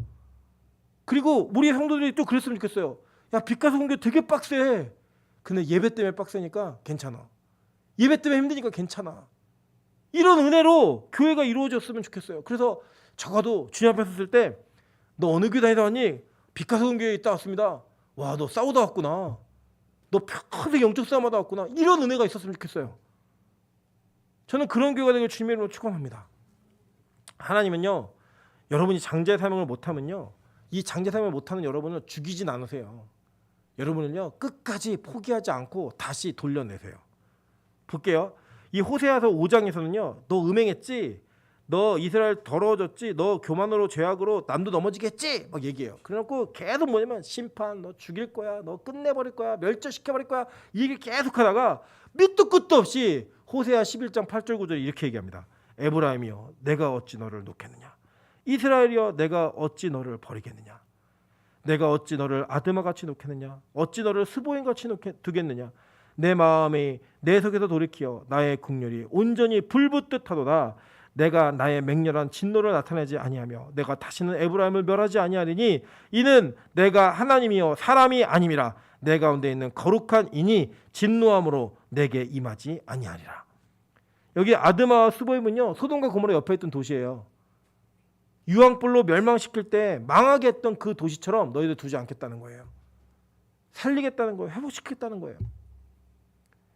그리고 우리 성도들이 또 그랬으면 좋겠어요. 야 빛가서 공교 되게 빡세. 근데 예배 때문에 빡세니까 괜찮아. 예배 때문에 힘드니까 괜찮아. 이런 은혜로 교회가 이루어졌으면 좋겠어요. 그래서 적어도 주님 앞에 섰을 때 너 어느 교회 다니다 왔니? 빛가서 공교에 있다 왔습니다. 와 너 싸우다 왔구나. 너 평생 영적 싸움하다 왔구나. 이런 은혜가 있었으면 좋겠어요. 저는 그런 교회가 되길 주님의 이름으로 축원합니다. 하나님은요 여러분이 장제 사명을 못하면요 이 장제 사명을 못하는 여러분을 죽이진 않으세요. 여러분을요 끝까지 포기하지 않고 다시 돌려내세요. 볼게요. 이 호세아서 5장에서는요 너 음행했지, 너 이스라엘 더러워졌지, 너 교만으로 죄악으로 남도 넘어지겠지 막 얘기해요. 그래놓고 계속 뭐냐면 심판, 너 죽일 거야, 너 끝내버릴 거야, 멸절시켜버릴 거야 이 얘기를 계속 하다가 밑도 끝도 없이 호세아 11장 8절 9절에 이렇게 얘기합니다. 에브라임이여 내가 어찌 너를 놓겠느냐, 이스라엘이여 내가 어찌 너를 버리겠느냐, 내가 어찌 너를 아드마같이 놓겠느냐, 어찌 너를 스보임같이 두겠느냐, 내 마음이 내 속에서 돌이키어 나의 국률이 온전히 불붙듯 하도다. 내가 나의 맹렬한 진노를 나타내지 아니하며 내가 다시는 에브라임을 멸하지 아니하리니 이는 내가 하나님이여 사람이 아님이라. 내 가운데 있는 거룩한 인이 진노함으로 내게 임하지 아니하리라. 여기 아드마와 스보임은요 소돔과 고모라 옆에 있던 도시예요. 유황불로 멸망시킬 때 망하게 했던 그 도시처럼 너희들 두지 않겠다는 거예요. 살리겠다는 거예요. 회복시키겠다는 거예요.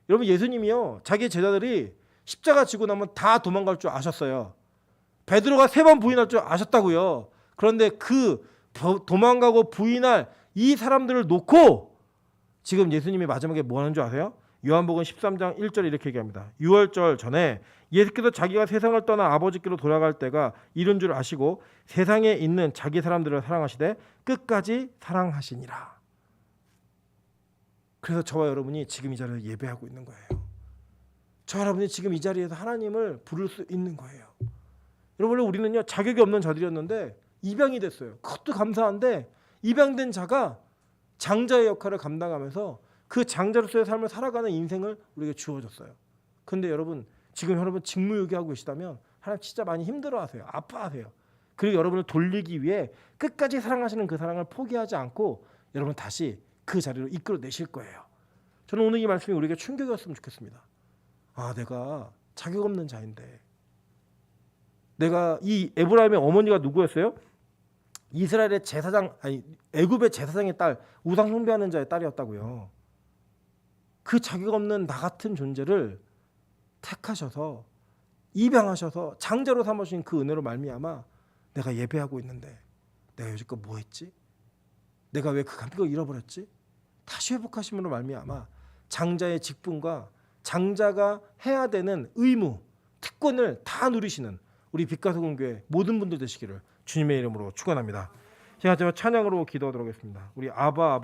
여러분 예수님이요 자기 제자들이 십자가 지고 나면 다 도망갈 줄 아셨어요. 베드로가 3번 부인할 줄 아셨다고요. 그런데 그 도망가고 부인할 이 사람들을 놓고 지금 예수님이 마지막에 뭐 하는 줄 아세요? 요한복음 13장 1절에 이렇게 얘기합니다. 유월절 전에 예수께서 자기가 세상을 떠나 아버지께로 돌아갈 때가 이른 줄 아시고 세상에 있는 자기 사람들을 사랑하시되 끝까지 사랑하시니라. 그래서 저와 여러분이 지금 이 자리에서 예배하고 있는 거예요. 저와 여러분이 지금 이 자리에서 하나님을 부를 수 있는 거예요. 여러분 원래 우리는요 자격이 없는 자들이었는데 입양이 됐어요. 그것도 감사한데 입양된 자가 장자의 역할을 감당하면서 그 장자로서의 삶을 살아가는 인생을 우리에게 주어졌어요. 근데 여러분 지금 여러분 직무유기하고 계시다면 하나님 진짜 많이 힘들어하세요. 아파하세요. 그리고 여러분을 돌리기 위해 끝까지 사랑하시는 그 사랑을 포기하지 않고 여러분 다시 그 자리로 이끌어내실 거예요. 저는 오늘 이 말씀이 우리에게 충격이었으면 좋겠습니다. 아 내가 자격 없는 자인데, 내가 이 에브라임의 어머니가 누구였어요? 이스라엘의 제사장, 아니 애굽의 제사장의 딸, 우상 숭배하는 자의 딸이었다고요. 그 자격 없는 나 같은 존재를 택하셔서 입양하셔서 장자로 삼으신 그 은혜로 말미암아 내가 예배하고 있는데 내가 여지껏 뭐 했지? 내가 왜 그 감격을 잃어버렸지? 다시 회복하심으로 말미암아 장자의 직분과 장자가 해야 되는 의무, 특권을 다 누리시는 우리 빛가소금 교회 모든 분들 되시기를 주님의 이름으로 축원합니다. 제가 찬양으로 기도하도록 하겠습니다. 우리 아바 아버